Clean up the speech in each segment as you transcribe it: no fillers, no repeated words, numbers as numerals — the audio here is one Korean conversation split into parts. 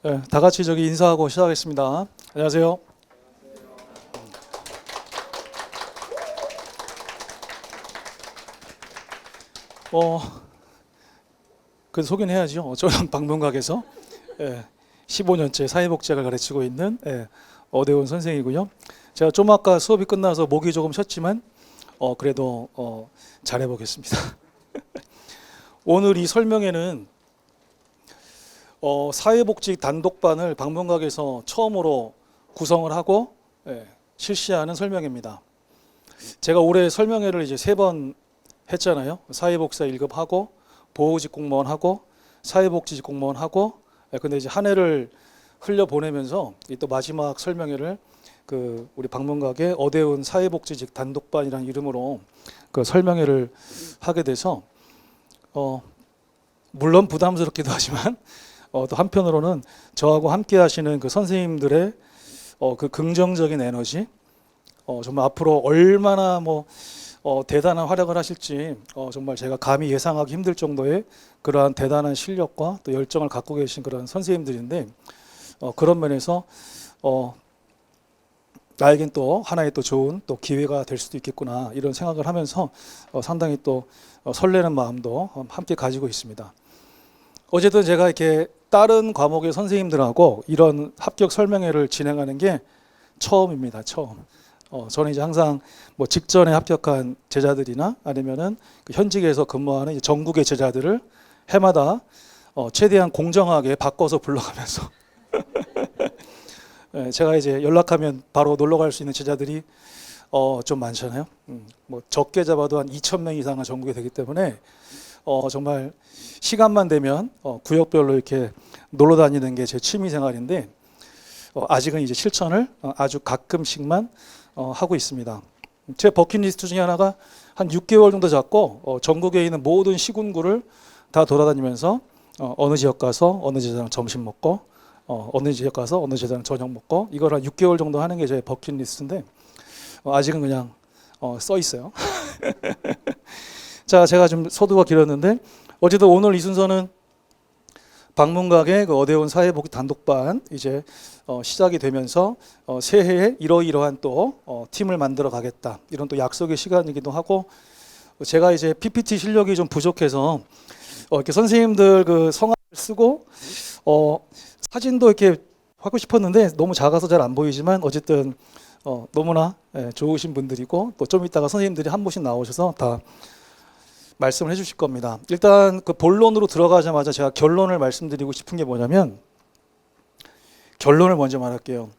네, 다 같이 저기 인사하고 시작하겠습니다. 안녕하세요. 그 소개는 해야죠. 저는 방문각에서 15년째 사회복지학을 가르치고 있는 어대훈 선생이고요. 제가 좀 아까 수업이 끝나서 목이 조금 쉬었지만 그래도 잘해보겠습니다. 오늘 이 설명회는 사회복지 단독반을 방문각에서 처음으로 구성을 하고 실시하는 설명회입니다. 제가 올해 설명회를 이제 3번 했잖아요. 사회복지사 1급 하고 보호직 공무원 하고 사회복지직 공무원 하고 근데 이제 한 해를 흘려 보내면서 또 마지막 설명회를 그 우리 방문각의 어대훈 사회복지직 단독반이라는 이름으로 그 설명회를 하게 돼서 물론 부담스럽기도 하지만 또 한편으로는 저하고 함께 하시는 그 선생님들의 그 긍정적인 에너지 정말 앞으로 얼마나 대단한 활약을 하실지 정말 제가 감히 예상하기 힘들 정도의 그러한 대단한 실력과 또 열정을 갖고 계신 그런 선생님들인데 그런 면에서 나에겐 또 하나의 또 좋은 또 기회가 될 수도 있겠구나 이런 생각을 하면서 상당히 또 설레는 마음도 함께 가지고 있습니다. 어쨌든 제가 이렇게 다른 과목의 선생님들하고 이런 합격 설명회를 진행하는 게 처음입니다. 처음. 저는 이제 항상 직전에 합격한 제자들이나 아니면은 그 현직에서 근무하는 이제 전국의 제자들을 해마다 최대한 공정하게 바꿔서 불러가면서 제가 이제 연락하면 바로 놀러 갈 수 있는 제자들이 좀 많잖아요. 적게 잡아도 한 2,000명 이상은 전국에 되기 때문에 정말 시간만 되면 구역별로 이렇게 놀러 다니는 게 제 취미 생활인데 아직은 이제 실천을 아주 가끔씩만 하고 있습니다. 제 버킷리스트 중에 하나가 한 6개월 정도 잡고 전국에 있는 모든 시군구를 다 돌아다니면서 어느 지역 가서 어느 제자랑 점심 먹고 어느 지역 가서 어느 제자랑 저녁 먹고 이걸 한 6개월 정도 하는 게 제 버킷리스트인데 아직은 그냥 써 있어요. 자, 제가 좀 서두가 길었는데 어쨌든 오늘 이 순서는 방문각의 그 어대훈 사회복지 단독반 이제 시작이 되면서 새해에 이러이러한 또 팀을 만들어 가겠다 이런 또 약속의 시간이기도 하고 제가 이제 PPT 실력이 좀 부족해서 이렇게 선생님들 그 성함을 쓰고 사진도 이렇게 하고 싶었는데 너무 작아서 잘 안 보이지만 어쨌든 너무나 좋으신 분들이고 또 좀 이따가 선생님들이 한 분씩 나오셔서 다 말씀을 해주실 겁니다. 일단 그 본론으로 들어가자마자 제가 결론을 말씀드리고 싶은 게 뭐냐면 결론을 먼저 말할게요.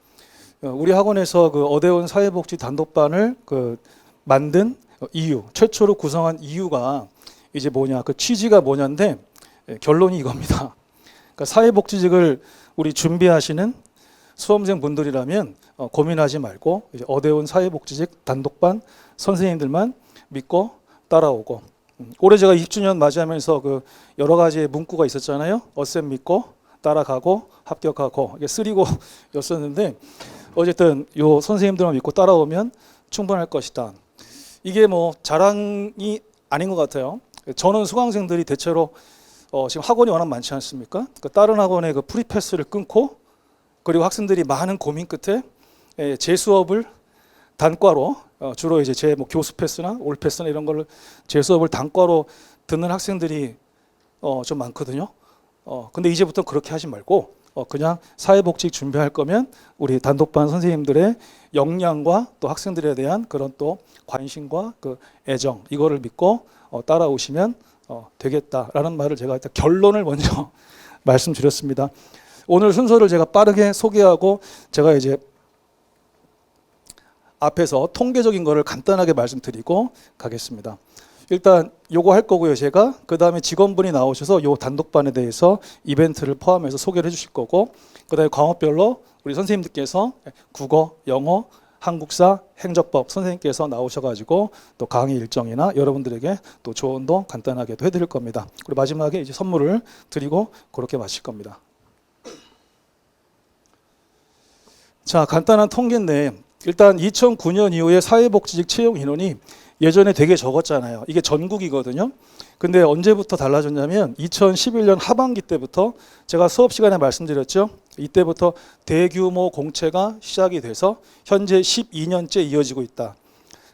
우리 학원에서 그 어대훈 사회복지 단독반을 그 만든 이유, 최초로 구성한 이유가 이제 뭐냐, 그 취지가 뭐냐인데 결론이 이겁니다. 그러니까 사회복지직을 우리 준비하시는 수험생 분들이라면 고민하지 말고 이제 어대훈 사회복지직 단독반 선생님들만 믿고 따라오고 올해 제가 20주년 맞이하면서 그 여러 가지의 문구가 있었잖아요. 어셈 믿고 따라가고 합격하고 이게 3고였었는데 어쨌든 요 선생님들만 믿고 따라오면 충분할 것이다. 이게 자랑이 아닌 것 같아요. 저는 수강생들이 대체로 지금 학원이 워낙 많지 않습니까? 그러니까 다른 학원의 그 프리패스를 끊고 그리고 학생들이 많은 고민 끝에 제 수업을 단과로 주로 이제 제 교수 패스나 올 패스나 이런 걸로 제 수업을 단과로 듣는 학생들이 좀 많거든요. 근데 이제부터 그렇게 하지 말고 그냥 사회복지 준비할 거면 우리 단독반 선생님들의 역량과 또 학생들에 대한 그런 또 관심과 그 애정 이거를 믿고 따라오시면 되겠다라는 말을 제가 일단 결론을 먼저 말씀드렸습니다. 오늘 순서를 제가 빠르게 소개하고 제가 이제 앞에서 통계적인 거를 간단하게 말씀드리고 가겠습니다. 일단 요거 할 거고요. 제가 그 다음에 직원분이 나오셔서 요 단독반에 대해서 이벤트를 포함해서 소개를 해주실 거고 그 다음에 과목별로 우리 선생님들께서 국어, 영어, 한국사, 행정법 선생님께서 나오셔가지고 또 강의 일정이나 여러분들에게 또 조언도 간단하게 또 해드릴 겁니다. 그리고 마지막에 이제 선물을 드리고 그렇게 마칠 겁니다. 자, 간단한 통계인데 일단 2009년 이후에 사회복지직 채용 인원이 예전에 되게 적었잖아요. 이게 전국이거든요. 근데 언제부터 달라졌냐면 2011년 하반기 때부터 제가 수업 시간에 말씀드렸죠. 이때부터 대규모 공채가 시작이 돼서 현재 12년째 이어지고 있다.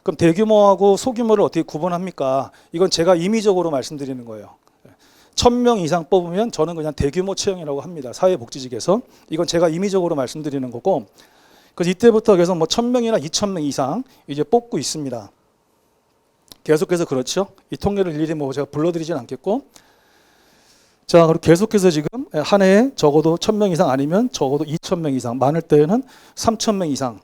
그럼 대규모하고 소규모를 어떻게 구분합니까? 이건 제가 임의적으로 말씀드리는 거예요. 1000명 이상 뽑으면 저는 그냥 대규모 채용이라고 합니다. 사회복지직에서. 이건 제가 임의적으로 말씀드리는 거고, 그래서 이때부터 계속 뭐 1000명이나 2000명 이상 이제 뽑고 있습니다. 계속해서 그렇죠. 이 통계를 일일이 뭐 제가 불러드리진 않겠고, 자, 그리고 계속해서 지금 한 해에 적어도 1000명 이상 아니면 적어도 2000명 이상, 많을 때는 3000명 이상,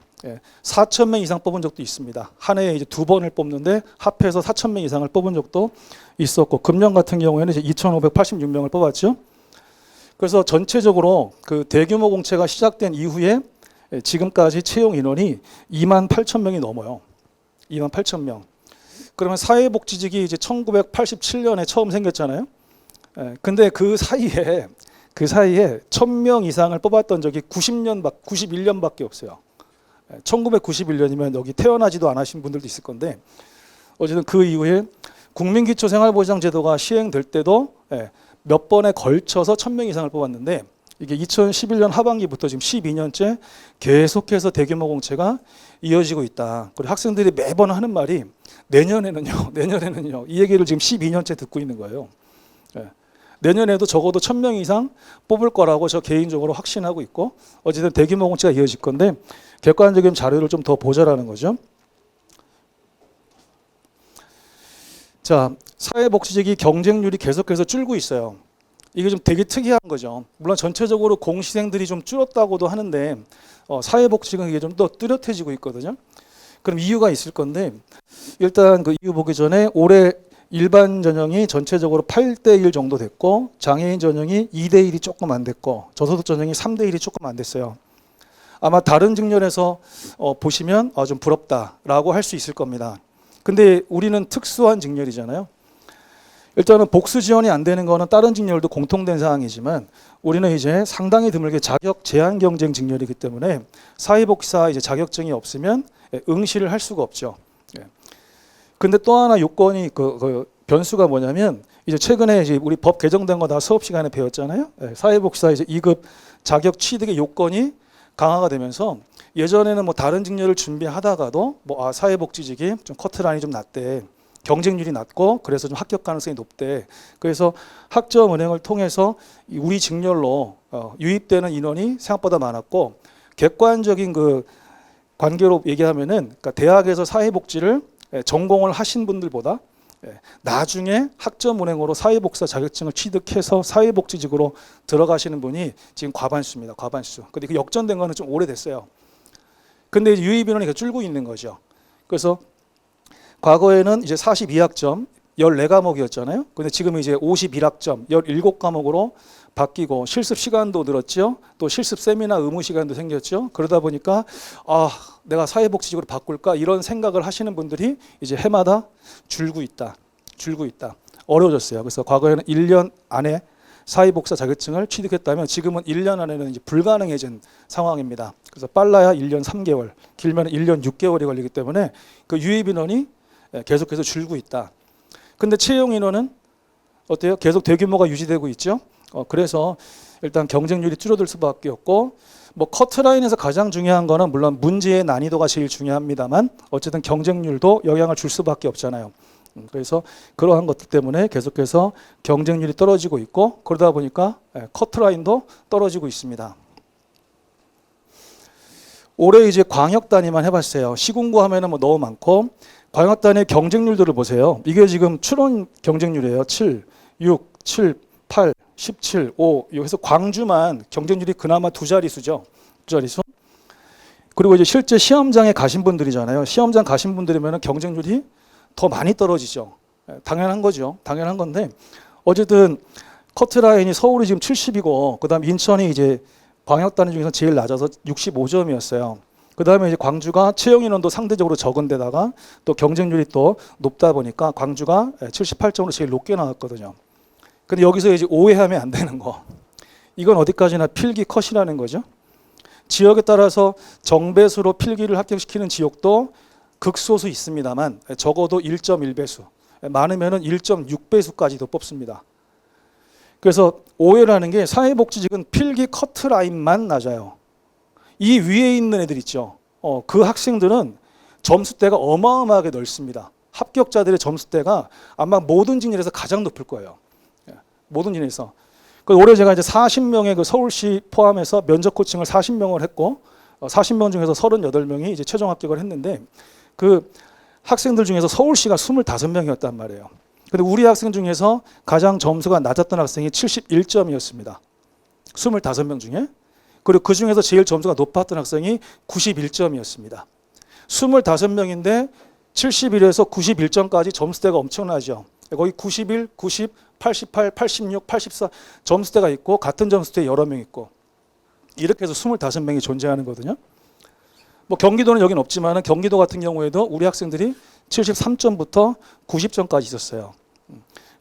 4000명 이상 뽑은 적도 있습니다. 한 해에 이제 2번을 뽑는데 합해서 4000명 이상을 뽑은 적도 있었고, 금년 같은 경우에는 이제 2586명을 뽑았죠. 그래서 전체적으로 그 대규모 공채가 시작된 이후에 지금까지 채용 인원이 28,000명이 넘어요. 28,000명. 그러면 사회복지직이 이제 1987년에 처음 생겼잖아요. 근데 그 사이에 1000명 이상을 뽑았던 적이 91년밖에 없어요. 1991년이면 여기 태어나지도 않으신 분들도 있을 건데, 어쨌든 그 이후에 국민기초생활보장제도가 시행될 때도 몇 번에 걸쳐서 1000명 이상을 뽑았는데, 이게 2011년 하반기부터 지금 12년째 계속해서 대규모 공채가 이어지고 있다. 그리고 학생들이 매번 하는 말이 내년에는요. 이 얘기를 지금 12년째 듣고 있는 거예요. 내년에도 적어도 1000명 이상 뽑을 거라고 저 개인적으로 확신하고 있고, 어쨌든 대규모 공채가 이어질 건데 객관적인 자료를 좀 더 보자라는 거죠. 자, 사회복지직이 경쟁률이 계속해서 줄고 있어요. 이게 좀 되게 특이한 거죠. 물론 전체적으로 공시생들이 좀 줄었다고도 하는데 사회복지직은 이게 좀 더 뚜렷해지고 있거든요. 그럼 이유가 있을 건데, 일단 그 이유 보기 전에 올해 일반 전형이 전체적으로 8대1 정도 됐고, 장애인 전형이 2대1이 조금 안 됐고, 저소득 전형이 3대1이 조금 안 됐어요. 아마 다른 측면에서 보시면 좀 부럽다라고 할 수 있을 겁니다. 근데 우리는 특수한 직렬이잖아요. 일단은 복수 지원이 안 되는 거는 다른 직렬도 공통된 사항이지만, 우리는 이제 상당히 드물게 자격 제한 경쟁 직렬이기 때문에 사회복지사 이제 자격증이 없으면 응시를 할 수가 없죠. 근데 또 하나 요건이 그 변수가 뭐냐면, 이제 최근에 이제 우리 법 개정된 거 다 수업 시간에 배웠잖아요. 사회복지사 이제 2급 자격 취득의 요건이 강화가 되면서, 예전에는 뭐 다른 직렬을 준비하다가도 뭐 사회복지직이 좀 커트라인이 좀 낮대, 경쟁률이 낮고 그래서 좀 합격 가능성이 높대. 그래서 학점은행을 통해서 우리 직렬로 유입되는 인원이 생각보다 많았고, 객관적인 그 관계로 얘기하면은, 그러니까 대학에서 사회복지를 전공을 하신 분들보다 나중에 학점은행으로 사회복지사 자격증을 취득해서 사회복지직으로 들어가시는 분이 지금 과반수입니다. 과반수. 근데 그 역전된 거는 좀 오래됐어요. 근데 유입 인원이 줄고 있는 거죠. 그래서 과거에는 이제 42학점 14과목이었잖아요. 근데 지금 이제 51학점 17과목으로 바뀌고, 실습 시간도 늘었죠. 또 실습 세미나 의무 시간도 생겼죠. 그러다 보니까 내가 사회복지직으로 바꿀까 이런 생각을 하시는 분들이 이제 해마다 줄고 있다. 어려워졌어요. 그래서 과거에는 1년 안에 사회복지사 자격증을 취득했다면 지금은 1년 안에는 이제 불가능해진 상황입니다. 그래서 빨라야 1년 3개월, 길면 1년 6개월이 걸리기 때문에 그 유입 인원이 계속해서 줄고 있다. 근데 채용 인원은 어때요? 계속 대규모가 유지되고 있죠. 그래서 일단 경쟁률이 줄어들 수밖에 없고, 뭐 커트라인에서 가장 중요한 거는 물론 문제의 난이도가 제일 중요합니다만, 어쨌든 경쟁률도 영향을 줄 수밖에 없잖아요. 그래서 그러한 것들 때문에 계속해서 경쟁률이 떨어지고 있고, 그러다 보니까 커트라인도 떨어지고 있습니다. 올해 이제 광역 단위만 해봤어요. 시군구 하면은 뭐 너무 많고, 광역 단위 경쟁률들을 보세요. 이게 지금 출원 경쟁률이에요. 7, 6, 7, 8, 17, 5. 여기서 광주만 경쟁률이 그나마 두 자릿수죠. 두 자릿수. 그리고 이제 실제 시험장에 가신 분들이잖아요. 시험장 가신 분들이면 경쟁률이 더 많이 떨어지죠. 당연한 거죠. 당연한 건데, 어쨌든 커트라인이 서울이 지금 70이고, 그다음 인천이 이제 광역 단위 중에서 제일 낮아서 65점이었어요. 그다음에 이제 광주가 채용 인원도 상대적으로 적은 데다가 또 경쟁률이 또 높다 보니까 광주가 78점으로 제일 높게 나왔거든요. 근데 여기서 이제 오해하면 안 되는 거, 이건 어디까지나 필기 컷이라는 거죠. 지역에 따라서 정배수로 필기를 합격시키는 지역도 극소수 있습니다만 적어도 1.1배수, 많으면은 1.6배수까지도 뽑습니다. 그래서 오해라는 게 사회복지직은 필기 커트라인만 낮아요. 이 위에 있는 애들 있죠. 그 학생들은 점수대가 어마어마하게 넓습니다. 합격자들의 점수대가 아마 모든 진열에서 가장 높을 거예요. 모든 진열에서. 올해 제가 이제 40명의 그 서울시 포함해서 면접 코칭을 40명을 했고 40명 중에서 38명이 이제 최종 합격을 했는데 그 학생들 중에서 서울시가 25명이었단 말이에요. 근데 우리 학생 중에서 가장 점수가 낮았던 학생이 71점이었습니다. 25명 중에. 그리고 그 중에서 제일 점수가 높았던 학생이 91점이었습니다. 25명인데 71에서 91점까지 점수대가 엄청나죠. 거기 91, 90, 88, 86, 84 점수대가 있고 같은 점수대에 여러 명 있고 이렇게 해서 25명이 존재하는 거거든요. 뭐 경기도는 여긴 없지만 경기도 같은 경우에도 우리 학생들이 73점부터 90점까지 있었어요.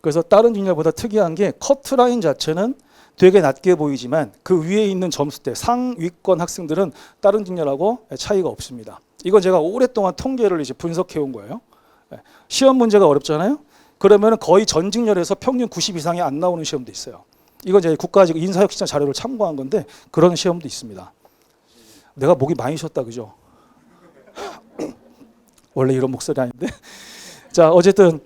그래서 다른 진열보다 특이한 게 커트라인 자체는 되게 낮게 보이지만 그 위에 있는 점수대 상위권 학생들은 다른 진열하고 차이가 없습니다. 이건 제가 오랫동안 통계를 이제 분석해 온 거예요. 시험 문제가 어렵잖아요. 그러면 거의 전 직렬에서 평균 90 이상이 안 나오는 시험도 있어요. 이건 이제 국가직 인사혁신처 자료를 참고한 건데 그런 시험도 있습니다. 내가 목이 많이 쉬었다 그죠? 원래 이런 목소리 아닌데. 자, 어쨌든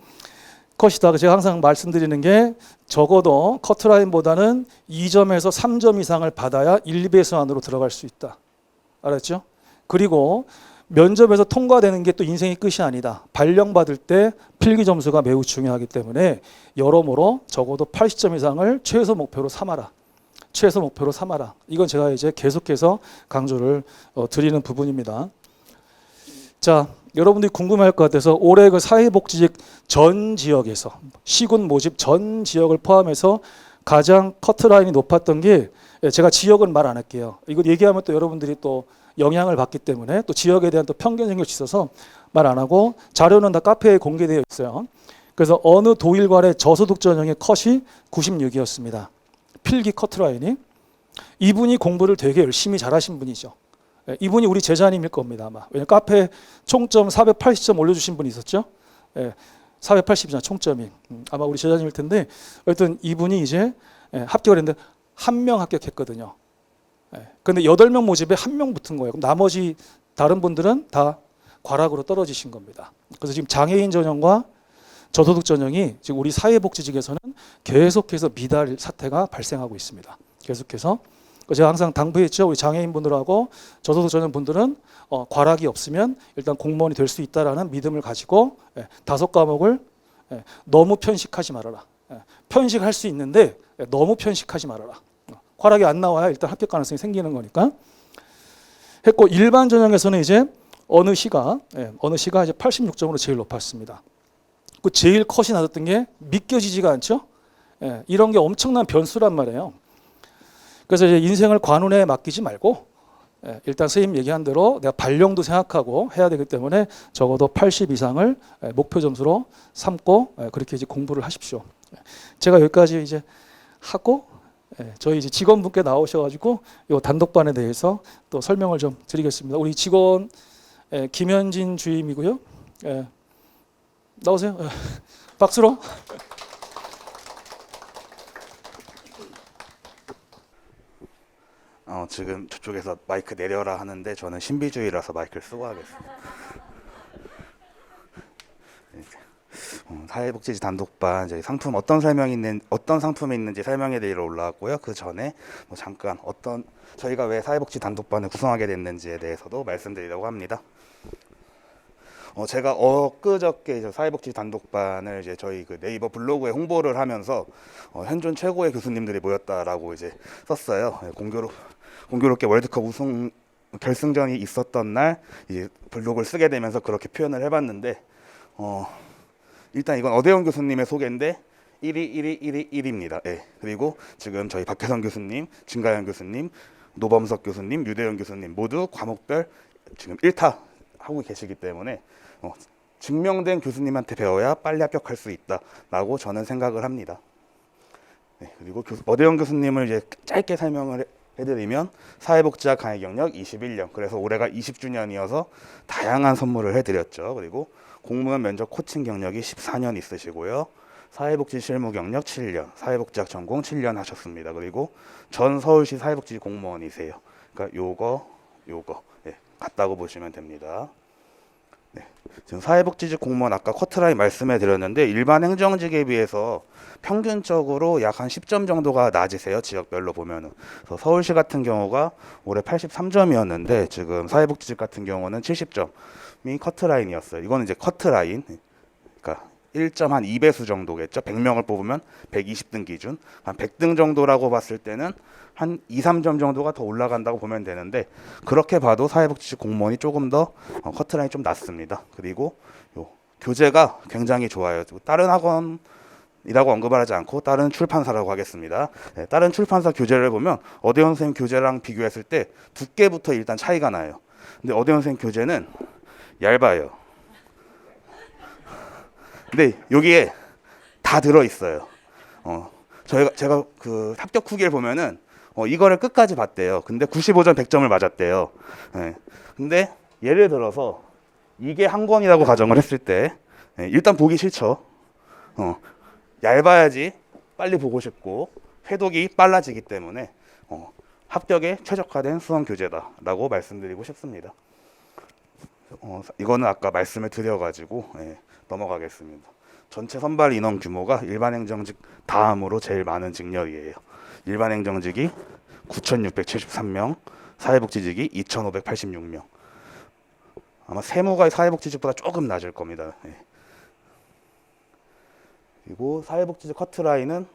컷이다. 제가 항상 말씀드리는 게 적어도 커트라인보다는 2점에서 3점 이상을 받아야 1배수 안으로 들어갈 수 있다. 알았죠? 그리고 면접에서 통과되는 게 또 인생의 끝이 아니다. 발령받을 때 필기 점수가 매우 중요하기 때문에 여러모로 적어도 80점 이상을 최소 목표로 삼아라. 최소 목표로 삼아라. 이건 제가 이제 계속해서 강조를 드리는 부분입니다. 자, 여러분들이 궁금할 것 같아서 올해 그 사회복지직 전 지역에서 시군 모집 전 지역을 포함해서 가장 커트라인이 높았던 게 제가 지역은 말 안 할게요. 이거 얘기하면 또 여러분들이 또 영향을 받기 때문에 또 지역에 대한 또 편견 생길 수 있어서 말 안 하고 자료는 다 카페에 공개되어 있어요. 그래서 어느 도일관의 저소득 전형의 컷이 96이었습니다. 필기 커트라인이. 이분이 공부를 되게 열심히 잘하신 분이죠. 이분이 우리 제자님일 겁니다 아마. 왜냐면 카페 총점 480점 올려주신 분이 있었죠. 480이잖아 총점이. 아마 우리 제자님일 텐데 어쨌든 이분이 이제 합격을 했는데 한 명 합격했거든요. 근데 8명 모집에 1명 붙은 거예요. 그럼 나머지 다른 분들은 다 과락으로 떨어지신 겁니다. 그래서 지금 장애인 전형과 저소득 전형이 지금 우리 사회복지직에서는 계속해서 미달 사태가 발생하고 있습니다. 계속해서. 제가 항상 당부했죠. 우리 장애인분들하고 저소득 전형 분들은 과락이 없으면 일단 공무원이 될 수 있다라는 믿음을 가지고 5과목을 너무 편식하지 말아라. 편식할 수 있는데 너무 편식하지 말아라. 과락이 안 나와야 일단 합격 가능성이 생기는 거니까 했고, 일반 전형에서는 이제 어느 시가 이제 86점으로 제일 높았습니다. 그 제일 컷이 낮았던 게 믿겨지지가 않죠. 이런 게 엄청난 변수란 말이에요. 그래서 이제 인생을 관운에 맡기지 말고 일단 선생님 얘기한 대로 내가 발령도 생각하고 해야 되기 때문에 적어도 80 이상을 목표 점수로 삼고 그렇게 이제 공부를 하십시오. 제가 여기까지 이제 하고 저희 이제 직원분께 나오셔가지고 이 단독반에 대해서 또 설명을 좀 드리겠습니다. 우리 직원 김현진 주임이고요. 나오세요. 박수로. 지금 저쪽에서 마이크 내려라 하는데 저는 신비주의라서 마이크를 쓰고 하겠습니다. 사회복지직 단독반 저희 상품 어떤 상품이 있는지 설명해 드리러 올라왔고요. 그 전에 잠깐 저희가 왜 사회복지 단독반을 구성하게 됐는지에 대해서도 말씀드리려고 합니다. 제가 엊그저께 사회복지 단독반을 이제 저희 그 네이버 블로그에 홍보를 하면서 현존 최고의 교수님들이 모였다라고 이제 썼어요. 공교롭게 월드컵 우승 결승전이 있었던 날 이제 블로그를 쓰게 되면서 그렇게 표현을 해봤는데 일단 이건 어대원 교수님의 소개인데 1위입니다. 그리고 지금 저희 박혜선 교수님, 진가연 교수님, 노범석 교수님, 유대현 교수님 모두 과목별 지금 1타 하고 계시기 때문에 증명된 교수님한테 배워야 빨리 합격할 수 있다라고 저는 생각을 합니다. 그리고 어대원 교수님을 이제 짧게 설명을 해드리면 사회복지학 강의 경력 21년, 그래서 올해가 20주년이어서 다양한 선물을 해드렸죠. 그리고 공무원 면접 코칭 경력이 14년 있으시고요. 사회복지 실무 경력 7년, 사회복지학 전공 7년 하셨습니다. 그리고 전 서울시 사회복지 공무원이세요. 그러니까 요거 예, 같다고 보시면 됩니다. 네. 지금 사회복지직 공무원 아까 커트라인 말씀해 드렸는데 일반 행정직에 비해서 평균적으로 약 한 10점 정도가 낮으세요. 지역별로 보면은. 그래서 서울시 같은 경우가 올해 83점이었는데 지금 사회복지직 같은 경우는 70점이 커트라인이었어요. 이거는 이제 커트라인. 그러니까 1점 한 2배수 정도겠죠. 100명을 뽑으면 120등 기준. 한 100등 정도라고 봤을 때는 한 2, 3점 정도가 더 올라간다고 보면 되는데 그렇게 봐도 사회복지직 공무원이 조금 더 커트라인이 좀 낮습니다. 그리고 요 교재가 굉장히 좋아요. 다른 학원이라고 언급을 하지 않고 다른 출판사라고 하겠습니다. 네, 다른 출판사 교재를 보면 어대원 선생님 교재랑 비교했을 때 두께부터 일단 차이가 나요. 근데 어대원 선생님 교재는 얇아요. 근데 여기에 다 들어 있어요. 제가 그 합격 후기를 보면은 이거를 끝까지 봤대요. 근데 95점 100점을 맞았대요. 네. 근데 예를 들어서 이게 한 권이라고 가정을 했을 때 일단 보기 싫죠. 얇아야지 빨리 보고 싶고 회독이 빨라지기 때문에 합격에 최적화된 수험 교재다라고 말씀드리고 싶습니다. 이거는 아까 말씀을 드려가지고 넘어가겠습니다. 전체 선발 인원 규모가 일반 행정직 다음으로 제일 많은 직렬이에요. 일반 행정직이 9,673명, 사회복지직이 2,586명. 아마 세무가 사회복지직보다 조금 낮을 겁니다. 그리고 사회복지직 커트라인은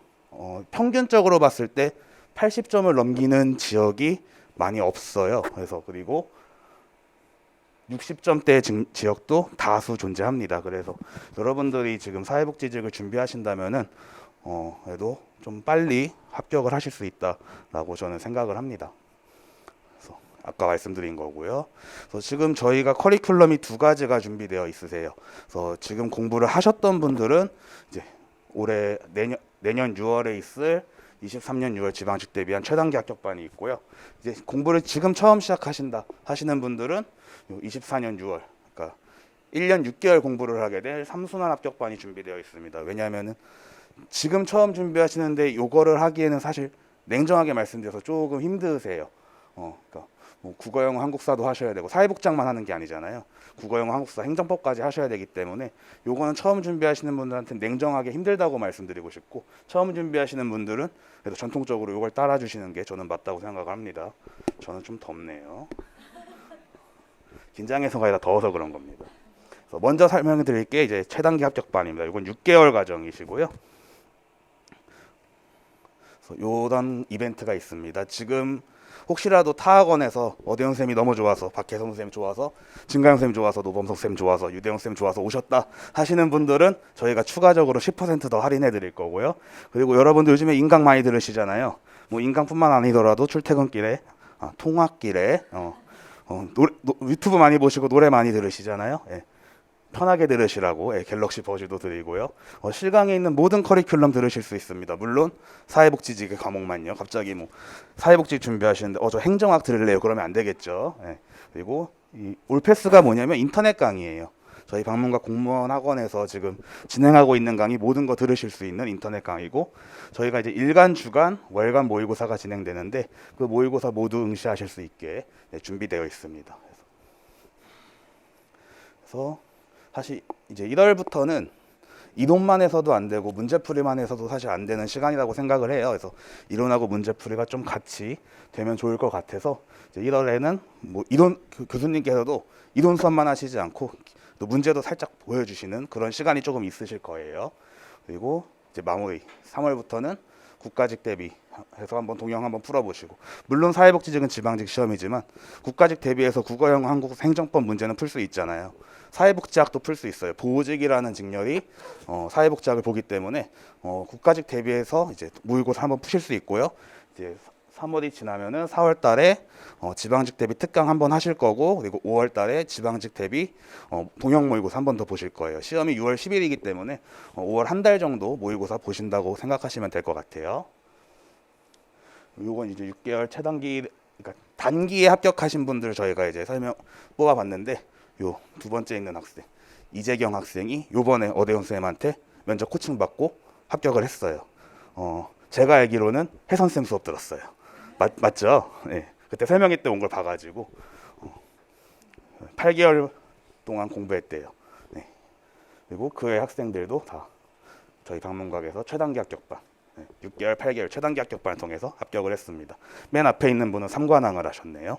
평균적으로 봤을 때 80점을 넘기는 지역이 많이 없어요. 그래서 그리고 60점대 지역도 다수 존재합니다. 그래서 여러분들이 지금 사회복지직을 준비하신다면은 그래도 좀 빨리 합격을 하실 수 있다라고 저는 생각을 합니다. 그래서 아까 말씀드린 거고요. 그래서 지금 저희가 커리큘럼이 두 가지가 준비되어 있으세요. 그래서 지금 공부를 하셨던 분들은 이제 올해 내년 6월에 있을 23년 6월 지방직 대비한 최단기 합격반이 있고요. 이제 공부를 지금 처음 시작하신다 하시는 분들은 24년 6월, 그러니까 1년 6개월 공부를 하게 될 3순환 합격반이 준비되어 있습니다. 왜냐하면은 지금 처음 준비하시는데 요거를 하기에는 사실 냉정하게 말씀드려서 조금 힘드세요. 그러니까 뭐 국어, 영어, 한국사도 하셔야 되고 사회복장만 하는 게 아니잖아요. 국어, 영어, 한국사, 행정법까지 하셔야 되기 때문에 요거는 처음 준비하시는 분들한테 냉정하게 힘들다고 말씀드리고 싶고 처음 준비하시는 분들은 그래도 전통적으로 요걸 따라주시는 게 저는 맞다고 생각을 합니다. 저는 좀 덥네요. 긴장해서가 아니라 더워서 그런 겁니다. 그래서 먼저 설명해 드릴 게 이제 최단기 합격반입니다. 이건 6개월 과정이시고요. 요런 이벤트가 있습니다. 지금 혹시라도 타 학원에서 어대영 쌤이 너무 좋아서 박혜성 쌤 좋아서 진가영 쌤 좋아서 노범석 쌤 좋아서 유대영 쌤 좋아서 오셨다 하시는 분들은 저희가 추가적으로 10% 더 할인해 드릴 거고요. 그리고 여러분들 요즘에 인강 많이 들으시잖아요. 뭐 인강뿐만 아니더라도 출퇴근길에 통학길에 유튜브 많이 보시고 노래 많이 들으시잖아요. 편하게 들으시라고 갤럭시 버즈도 드리고요. 실강에 있는 모든 커리큘럼 들으실 수 있습니다. 물론 사회복지직의 과목만요. 갑자기 뭐 사회복지 준비하시는데 저 행정학 들을래요. 그러면 안 되겠죠. 그리고 이 올패스가 뭐냐면 인터넷 강의예요. 저희 방문가 공무원 학원에서 지금 진행하고 있는 강의 모든 거 들으실 수 있는 인터넷 강의고 저희가 이제 일간, 주간, 월간 모의고사가 진행되는데 그 모의고사 모두 응시하실 수 있게 준비되어 있습니다. 그래서 사실 이제 1월부터는 이론만 해서도 안 되고 문제풀이만 해서도 사실 안 되는 시간이라고 생각을 해요. 그래서 이론하고 문제풀이가 좀 같이 되면 좋을 것 같아서 이제 1월에는 뭐 교수님께서도 이론 수업만 하시지 않고 또 문제도 살짝 보여주시는 그런 시간이 조금 있으실 거예요. 그리고 이제 마무리 3월부터는 국가직 대비해서 한번 동영 한번 풀어보시고 물론 사회복지직은 지방직 시험이지만 국가직 대비해서 국어, 영어, 한국, 행정법 문제는 풀 수 있잖아요. 사회복지학도 풀 수 있어요. 보호직이라는 직렬이 사회복지학을 보기 때문에 국가직 대비해서 이제 모의고사 한번 푸실 수 있고요. 이제 3월이 지나면은 4월 달에 지방직 대비 특강 한번 하실 거고 그리고 5월 달에 지방직 대비 동영 모의고사 한 번 더 보실 거예요. 시험이 6월 10일이기 때문에 5월 한 달 정도 모의고사 보신다고 생각하시면 될 것 같아요. 요건 이제 6개월 최단기, 그러니까 단기에 합격하신 분들 저희가 이제 설명 뽑아봤는데, 요 두 번째 있는 학생 이재경 학생이 요번에 어대훈 쌤한테 면접 코칭 받고 합격을 했어요. 제가 알기로는 혜선 쌤 수업 들었어요. 맞죠? 네. 그때 설명회 때 온 걸 봐가지고 8개월 동안 공부했대요. 네. 그리고 그의 학생들도 다 저희 방문각에서 최단기 합격반, 6개월, 8개월 최단기 합격반을 통해서 합격을 했습니다. 맨 앞에 있는 분은 3관왕을 하셨네요.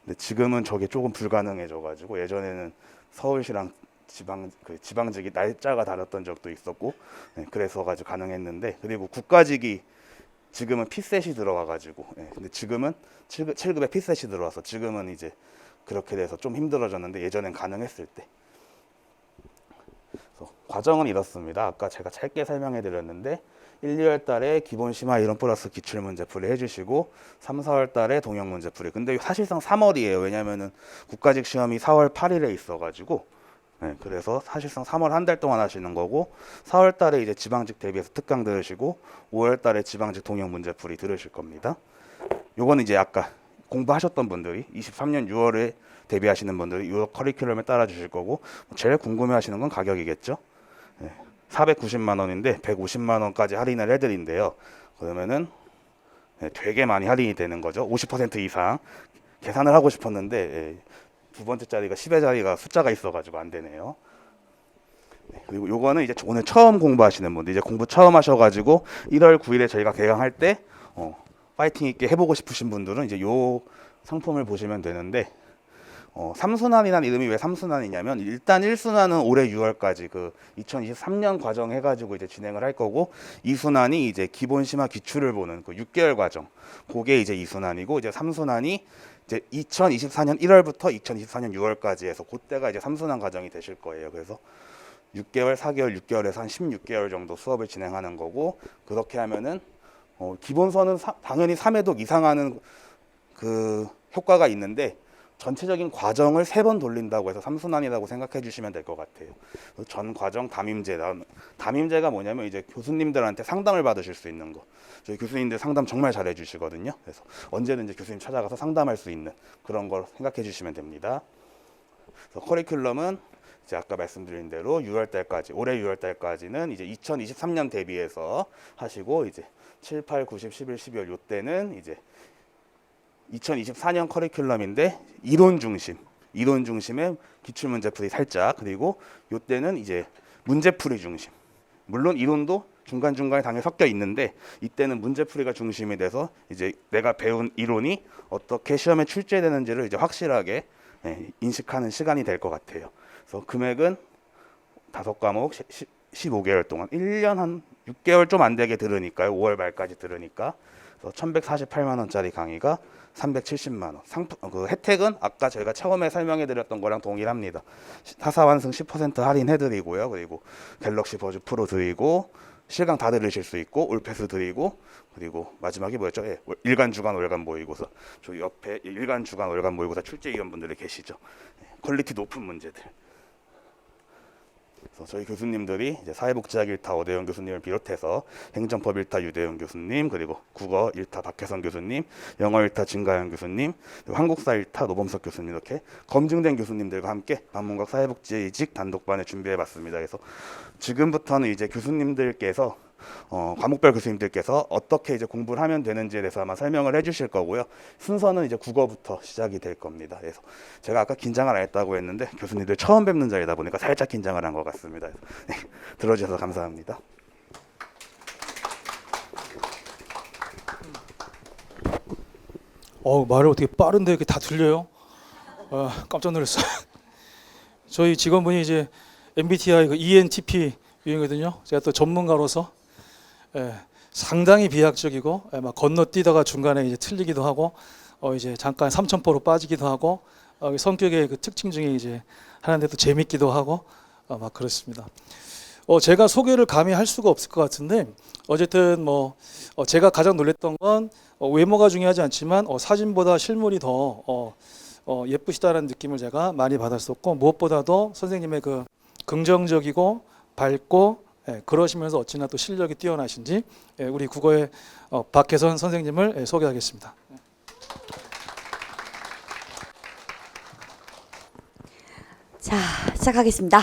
근데 지금은 저게 조금 불가능해져가지고, 예전에는 서울시랑 지방직이 날짜가 다녔던 적도 있었고, 그래서 가지고 가능했는데, 그리고 국가직이 지금은 피셋이 들어와가지고, 근데 지금은 7급에 피셋이 들어와서 지금은 이제 그렇게 돼서 좀 힘들어졌는데, 예전엔 가능했을 때. 그래서 과정은 이렇습니다. 아까 제가 짧게 설명해 드렸는데, 1, 2월 달에 기본 심화 이론 플러스 기출 문제풀이 해주시고 3, 4월 달에 동형 문제풀이. 근데 사실상 3월이에요. 왜냐면은 국가직 시험이 4월 8일에 있어가지고, 그래서 사실상 3월 한 달 동안 하시는 거고, 4월 달에 이제 지방직 대비해서 특강 들으시고 5월 달에 지방직 동형 문제풀이 들으실 겁니다. 요거는 이제 아까 공부하셨던 분들이 23년 6월에 대비하시는 분들이 이 커리큘럼에 따라 주실 거고, 제일 궁금해하시는 건 가격이겠죠. 490만 원인데 150만 원까지 할인을 해드린대요. 그러면은 되게 많이 할인이 되는 거죠. 50% 이상. 계산을 하고 싶었는데 두 번째 자리가 10의 자리가 숫자가 있어가지고 안 되네요. 그리고 요거는 이제 오늘 처음 공부하시는 분들, 이제 공부 처음 하셔가지고 1월 9일에 저희가 개강할 때 파이팅 있게 해보고 싶으신 분들은 이제 요 상품을 보시면 되는데, 3순환이라는 이름이 왜 3순환이냐면, 일단 1순환은 올해 6월까지 그 2023년 과정 해가지고 이제 진행을 할 거고, 2순환이 이제 기본 심화 기출을 보는 그 6개월 과정, 그게 이제 2순환이고, 이제 3순환이 이제 2024년 1월부터 2024년 6월까지 해서 그때가 이제 3순환 과정이 되실 거예요. 그래서 6개월, 4개월, 6개월에서 한 16개월 정도 수업을 진행하는 거고, 그렇게 하면은 기본서는 당연히 3회독 이상하는 그 효과가 있는데, 전체적인 과정을 3번 돌린다고 해서 3순환이라고 생각해 주시면 될 것 같아요. 전 과정 담임제가 뭐냐면 이제 교수님들한테 상담을 받으실 수 있는 거. 저희 교수님들 상담 정말 잘해 주시거든요. 그래서 언제든지 교수님 찾아가서 상담할 수 있는 그런 걸 생각해 주시면 됩니다. 그래서 커리큘럼은 이제 아까 말씀드린 대로 6월 달까지, 올해 6월 달까지는 이제 2023년 대비해서 하시고, 이제 7, 8, 9, 10, 11, 12월 요때는 이제 2024년 커리큘럼인데 이론 중심의 기출 문제풀이 살짝, 그리고 요때는 이제 문제풀이 중심. 물론 이론도 중간중간에 당연히 섞여 있는데, 이때는 문제풀이가 중심이 돼서 이제 내가 배운 이론이 어떻게 시험에 출제되는지를 이제 확실하게 인식하는 시간이 될 것 같아요. 그래서 금액은 5과목 15개월 동안 1년 한 6개월 좀 안 되게 들으니까요. 5월 말까지 들으니까. 그래서 1,148만 원짜리 강의가 370만 원. 그 혜택은 아까 저희가 처음에 설명해 드렸던 거랑 동일합니다. 타사 완승 10% 할인해 드리고요. 그리고 갤럭시 버즈 프로 드리고, 실강 다 들으실 수 있고, 올패스 드리고, 그리고 마지막이 뭐였죠? 일간 주간 월간 모의고사. 저 옆에 일간 주간 월간 모의고사 출제위원분들이 계시죠. 퀄리티 높은 문제들. 그래서 저희 교수님들이 이제 사회복지학 1타 오대영 교수님을 비롯해서 행정법 1타 유대영 교수님, 그리고 국어 1타 박혜선 교수님, 영어 1타 진가영 교수님, 그리고 한국사 1타 노범석 교수님, 이렇게 검증된 교수님들과 함께 방문각 사회복지직 단독반을 준비해봤습니다. 그래서 지금부터는 이제 교수님들께서 과목별 교수님들께서 어떻게 이제 공부를 하면 되는지에 대해서 아마 설명을 해주실 거고요. 순서는 이제 국어부터 시작이 될 겁니다. 그래서 제가 아까 긴장을 안 했다고 했는데 교수님들 처음 뵙는 자리다 보니까 살짝 긴장을 한 것 같습니다. 그래서, 들어주셔서 감사합니다. 말을 어떻게 빠른데 이렇게 다 들려요? 깜짝 놀랐어요. 저희 직원분이 이제 MBTI 그 ENTP 유형이거든요. 제가 또 전문가로서 상당히 비약적이고, 막 건너뛰다가 중간에 이제 틀리기도 하고, 이제 잠깐 삼천포로 빠지기도 하고, 성격의 그 특징 중에 이제 하나인데 또 재밌기도 하고, 막 그렇습니다. 제가 소개를 감히 할 수가 없을 것 같은데, 어쨌든 뭐 제가 가장 놀랬던 건 외모가 중요하지 않지만 사진보다 실물이 더 예쁘시다는 느낌을 제가 많이 받았었고, 무엇보다도 선생님의 그 긍정적이고 밝고 그러시면서 어찌나 또 실력이 뛰어나신지 우리 국어의 박혜선 선생님을 소개하겠습니다. 자, 시작하겠습니다.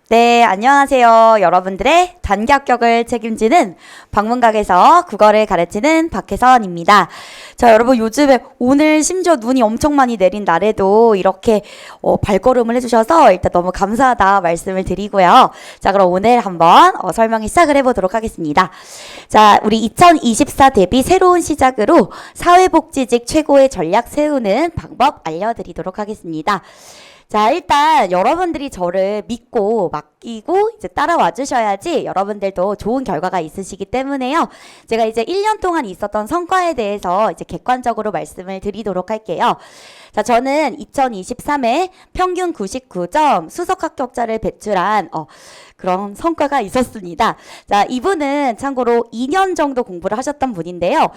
네, 안녕하세요. 여러분들의 단기 합격을 책임지는 방문각에서 국어를 가르치는 박혜선입니다. 자, 여러분 요즘에 오늘 심지어 눈이 엄청 많이 내린 날에도 이렇게 발걸음을 해주셔서 일단 너무 감사하다 말씀을 드리고요. 자, 그럼 오늘 한번 설명을 시작을 해보도록 하겠습니다. 자, 우리 2024 대비 새로운 시작으로 사회복지직 최고의 전략 세우는 방법 알려드리도록 하겠습니다. 자, 일단 여러분들이 저를 믿고 맡기고 이제 따라와 주셔야지 여러분들도 좋은 결과가 있으시기 때문에요. 제가 이제 1년 동안 있었던 성과에 대해서 이제 객관적으로 말씀을 드리도록 할게요. 자, 저는 2023에 평균 99점 수석 합격자를 배출한 그런 성과가 있었습니다. 자, 이분은 참고로 2년 정도 공부를 하셨던 분인데요.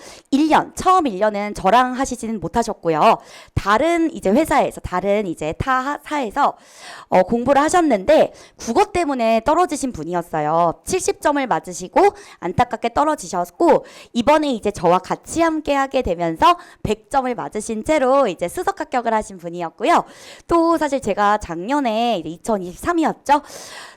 처음 1년은 저랑 하시지는 못하셨고요. 다른 이제 회사에서, 다른 이제 타사에서 공부를 하셨는데 국어 때문에 떨어지신 분이었어요. 70점을 맞으시고 안타깝게 떨어지셨고, 이번에 이제 저와 같이 함께 하게 되면서 100점을 맞으신 채로 이제 수석 합격을 하신 분이었고요. 또 사실 제가 작년에 2023이었죠.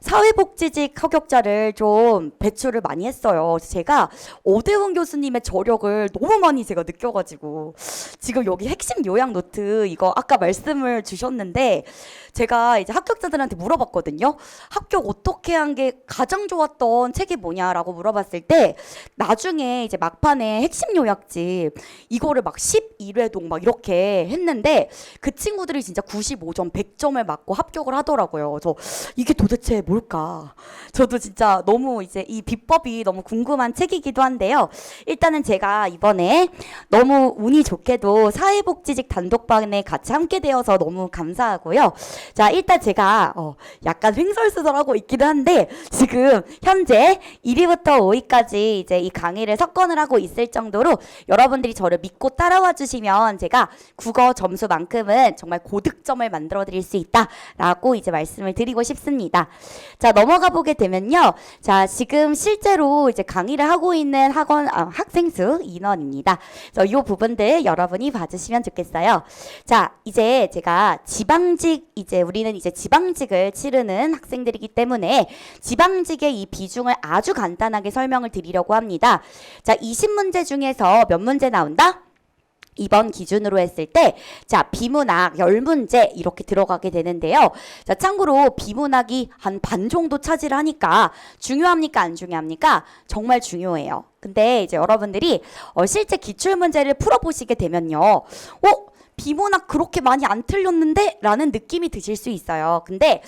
사회복지직 합격자를 좀 배출을 많이 했어요. 그래서 제가 오대훈 교수님의 저력을 너무 많이 제가 느껴가지고 지금 여기 핵심 요약 노트 이거 아까 말씀을 주셨는데 제가 이제 합격자들한테 물어봤거든요. 합격 어떻게 한 게 가장 좋았던 책이 뭐냐라고 물어봤을 때 나중에 이제 막판에 핵심 요약집 이거를 막 11회독 막 이렇게 했는데 그 친구들이 진짜 95점, 100점을 맞고 합격을 하더라고요. 그래서 이게 도대체 뭘까? 저도 진짜 너무 이제 이 비법이 너무 궁금한 책이기도 한데요. 일단은 제가 이번에 너무 운이 좋게도 사회복지직 단독반에 같이 함께 되어서 너무 감사하고요. 자, 일단 제가 약간 횡설수설하고 있기도 한데 지금 현재 1위부터 5위까지 이제 이 강의를 석권을 하고 있을 정도로 여러분들이 저를 믿고 따라와 주시면 제가 국어 점수만큼은 정말 고득점을 만들어 드릴 수 있다라고 이제 말씀을 드리고 싶습니다. 자, 넘어가 보게 되면요. 자, 지금 실제로 이제 강의를 하고 있는 학생 수 인원입니다. 그래서 이 부분들 여러분이 봐주시면 좋겠어요. 자, 이제 제가 우리는 이제 지방직을 치르는 학생들이기 때문에 지방직의 이 비중을 아주 간단하게 설명을 드리려고 합니다. 자, 20문제 중에서 몇 문제 나온다? 이번 기준으로 했을 때, 자, 비문학 10문제 이렇게 들어가게 되는데요. 자, 참고로 비문학이 한 반 정도 차지를 하니까 중요합니까? 안 중요합니까? 정말 중요해요. 근데 이제 여러분들이 실제 기출문제를 풀어보시게 되면요. 비문학 그렇게 많이 안 틀렸는데? 라는 느낌이 드실 수 있어요. 근데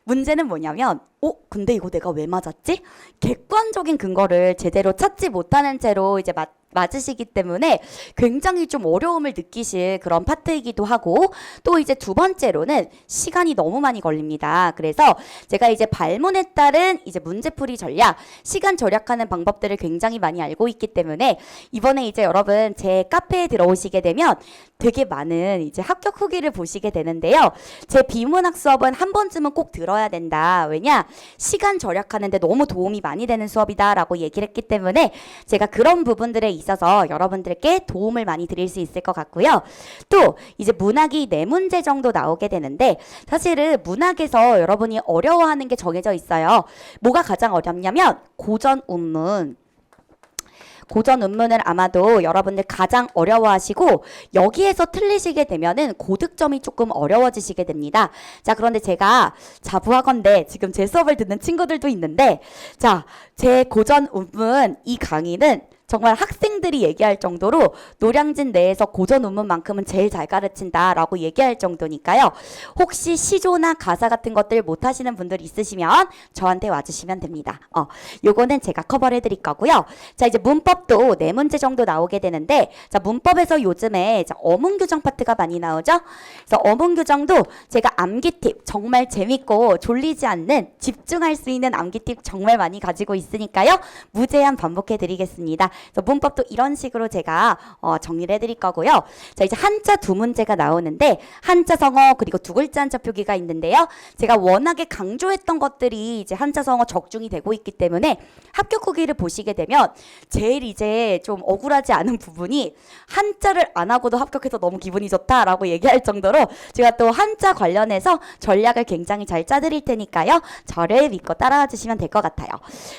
문제는 뭐냐면 근데 이거 내가 왜 맞았지? 객관적인 근거를 제대로 찾지 못하는 채로 이제 맞으시기 때문에 굉장히 좀 어려움을 느끼실 그런 파트이기도 하고, 또 이제 두 번째로는 시간이 너무 많이 걸립니다. 그래서 제가 이제 발문에 따른 이제 문제풀이 전략, 시간 절약하는 방법들을 굉장히 많이 알고 있기 때문에 이번에 이제 여러분 제 카페에 들어오시게 되면 되게 많은 이제 합격 후기를 보시게 되는데요. 제 비문학 수업은 한 번쯤은 꼭 들어야 된다. 왜냐? 시간 절약하는데 너무 도움이 많이 되는 수업이다라고 얘기를 했기 때문에 제가 그런 부분들에 있어서 여러분들께 도움을 많이 드릴 수 있을 것 같고요. 또 이제 문학이 4문제 정도 나오게 되는데 사실은 문학에서 여러분이 어려워하는 게 정해져 있어요. 뭐가 가장 어렵냐면 고전 운문. 고전 운문을 아마도 여러분들 가장 어려워하시고 여기에서 틀리시게 되면은 고득점이 조금 어려워지시게 됩니다. 자, 그런데 제가 자부하건대 지금 제 수업을 듣는 친구들도 있는데, 자, 제 고전 운문 이 강의는 정말 학생들이 얘기할 정도로 노량진 내에서 고전 운문만큼은 제일 잘 가르친다라고 얘기할 정도니까요. 혹시 시조나 가사 같은 것들 못하시는 분들 있으시면 저한테 와주시면 됩니다. 요거는 제가 커버를 해드릴 거고요. 자, 이제 문법도 4문제 정도 나오게 되는데, 자, 문법에서 요즘에 어문 규정 파트가 많이 나오죠. 그래서 어문 규정도 제가 암기 팁 정말 재밌고 졸리지 않는 집중할 수 있는 암기 팁 정말 많이 가지고 있으니까요. 무제한 반복해 드리겠습니다. 그래서 문법도 이런 식으로 제가 정리를 해드릴 거고요. 자, 이제 한자 두 문제가 나오는데 한자 성어 그리고 두 글자 한자 표기가 있는데요. 제가 워낙에 강조했던 것들이 이제 한자 성어 적중이 되고 있기 때문에 합격 후기를 보시게 되면 제일 이제 좀 억울하지 않은 부분이 한자를 안 하고도 합격해서 너무 기분이 좋다라고 얘기할 정도로 제가 또 한자 관련해서 전략을 굉장히 잘 짜드릴 테니까요. 저를 믿고 따라와 주시면 될 것 같아요.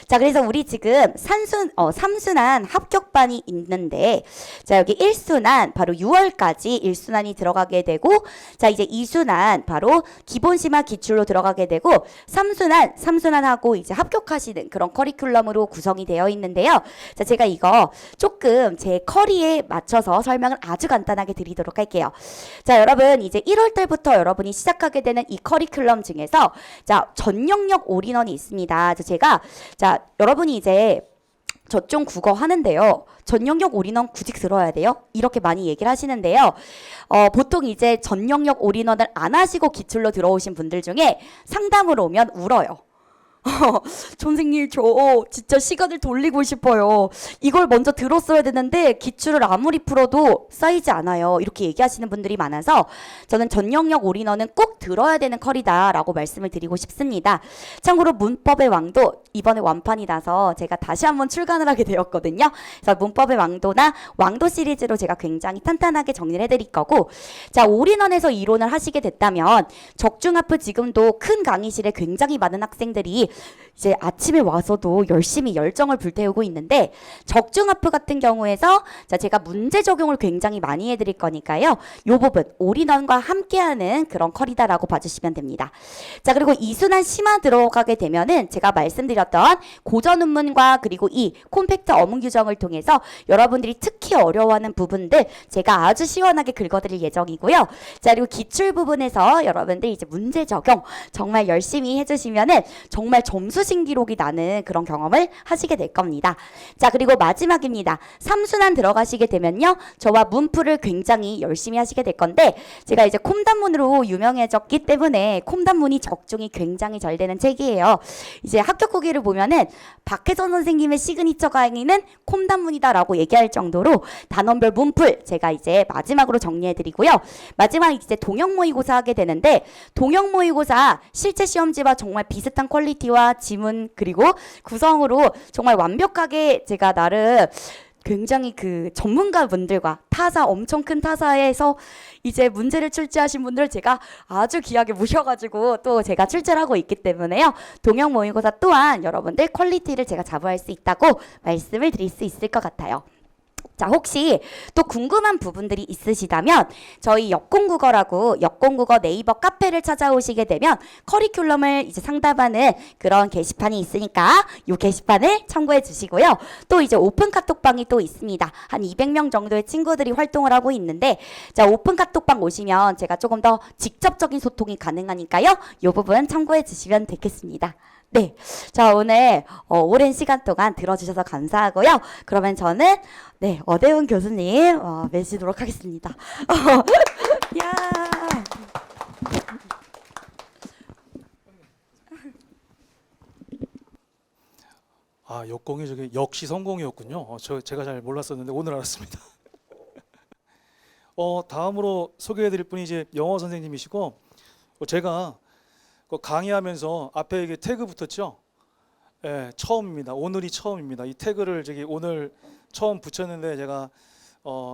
자, 그래서 우리 지금 3순환 합격반이 있는데 자, 여기 1순환 바로 6월까지 1순환이 들어가게 되고 자, 이제 2순환 바로 기본 심화 기출로 들어가게 되고 3순환하고 이제 합격하시는 그런 커리큘럼으로 구성이 되어 있는데요. 자, 제가 이거 조금 제 커리에 맞춰서 설명을 아주 간단하게 드리도록 할게요. 자, 여러분 이제 1월 달부터 여러분이 시작하게 되는 이 커리큘럼 중에서 자, 전 영역 올인원이 있습니다. 제가 자, 여러분이 이제 저쪽 국어 하는데요. 전 영역 올인원 구직 들어야 돼요? 이렇게 많이 얘기를 하시는데요. 보통 이제 전 영역 올인원을 안 하시고 기출로 들어오신 분들 중에 상담으로 오면 울어요. 선생님 저 진짜 시간을 돌리고 싶어요. 이걸 먼저 들었어야 되는데 기출을 아무리 풀어도 쌓이지 않아요. 이렇게 얘기하시는 분들이 많아서 저는 전 영역 올인원은 꼭 들어야 되는 컬이다라고 말씀을 드리고 싶습니다. 참고로 문법의 왕도 이번에 완판이 나서 제가 다시 한번 출간을 하게 되었거든요. 그래서 문법의 왕도나 왕도 시리즈로 제가 굉장히 탄탄하게 정리를 해드릴 거고 자, 올인원에서 이론을 하시게 됐다면 적중하프 지금도 큰 강의실에 굉장히 많은 학생들이 이제 아침에 와서도 열심히 열정을 불태우고 있는데 적중하프 같은 경우에서 자, 제가 문제 적용을 굉장히 많이 해드릴 거니까요. 요 부분 올인원과 함께하는 그런 컬이다라고 봐주시면 됩니다. 자, 그리고 이순환 심화 들어가게 되면은 제가 말씀드렸던 고전 운문과 그리고 이 콤팩트 어문 규정을 통해서 여러분들이 특히 어려워하는 부분들 제가 아주 시원하게 긁어드릴 예정이고요. 자, 그리고 기출 부분에서 여러분들 이제 문제 적용 정말 열심히 해주시면은 정말 점수 신기록이 나는 그런 경험을 하시게 될 겁니다. 자, 그리고 마지막입니다. 3순환 들어가시게 되면요. 저와 문풀을 굉장히 열심히 하시게 될 건데 제가 이제 콤단문으로 유명해졌기 때문에 콤단문이 적중이 굉장히 잘 되는 책이에요. 이제 합격 후기를 보면은 박혜선 선생님의 시그니처 강의는 콤단문이다라고 얘기할 정도로 단원별 문풀 제가 이제 마지막으로 정리해드리고요. 마지막 이제 동형 모의고사 하게 되는데 동형 모의고사 실제 시험지와 정말 비슷한 퀄리티와 지문 그리고 구성으로 정말 완벽하게 제가 나름 굉장히 그 전문가분들과 타사 엄청 큰 타사에서 이제 문제를 출제하신 분들 제가 아주 귀하게 모셔가지고 또 제가 출제를 하고 있기 때문에요. 동형 모의고사 또한 여러분들 퀄리티를 제가 자부할 수 있다고 말씀을 드릴 수 있을 것 같아요. 자, 혹시 또 궁금한 부분들이 있으시다면 저희 역공국어라고 역공국어 네이버 카페를 찾아오시게 되면 커리큘럼을 이제 상담하는 그런 게시판이 있으니까 이 게시판을 참고해 주시고요. 또 이제 오픈 카톡방이 또 있습니다. 한 200명 정도의 친구들이 활동을 하고 있는데 자, 오픈 카톡방 오시면 제가 조금 더 직접적인 소통이 가능하니까요. 이 부분 참고해 주시면 되겠습니다. 네, 자, 오늘 오랜 시간 동안 들어주셔서 감사하고요. 그러면 저는 네, 어대훈 교수님 모시도록 하겠습니다. 야. 아, 역공이 저게 역시 성공이었군요. 제가 잘 몰랐었는데 오늘 알았습니다. 다음으로 소개해드릴 분이 이제 영어 선생님이시고 제가 강의하면서 앞에 이게 태그 붙었죠? 예, 처음입니다. 오늘이 처음입니다. 이 태그를 저기 오늘 처음 붙였는데 제가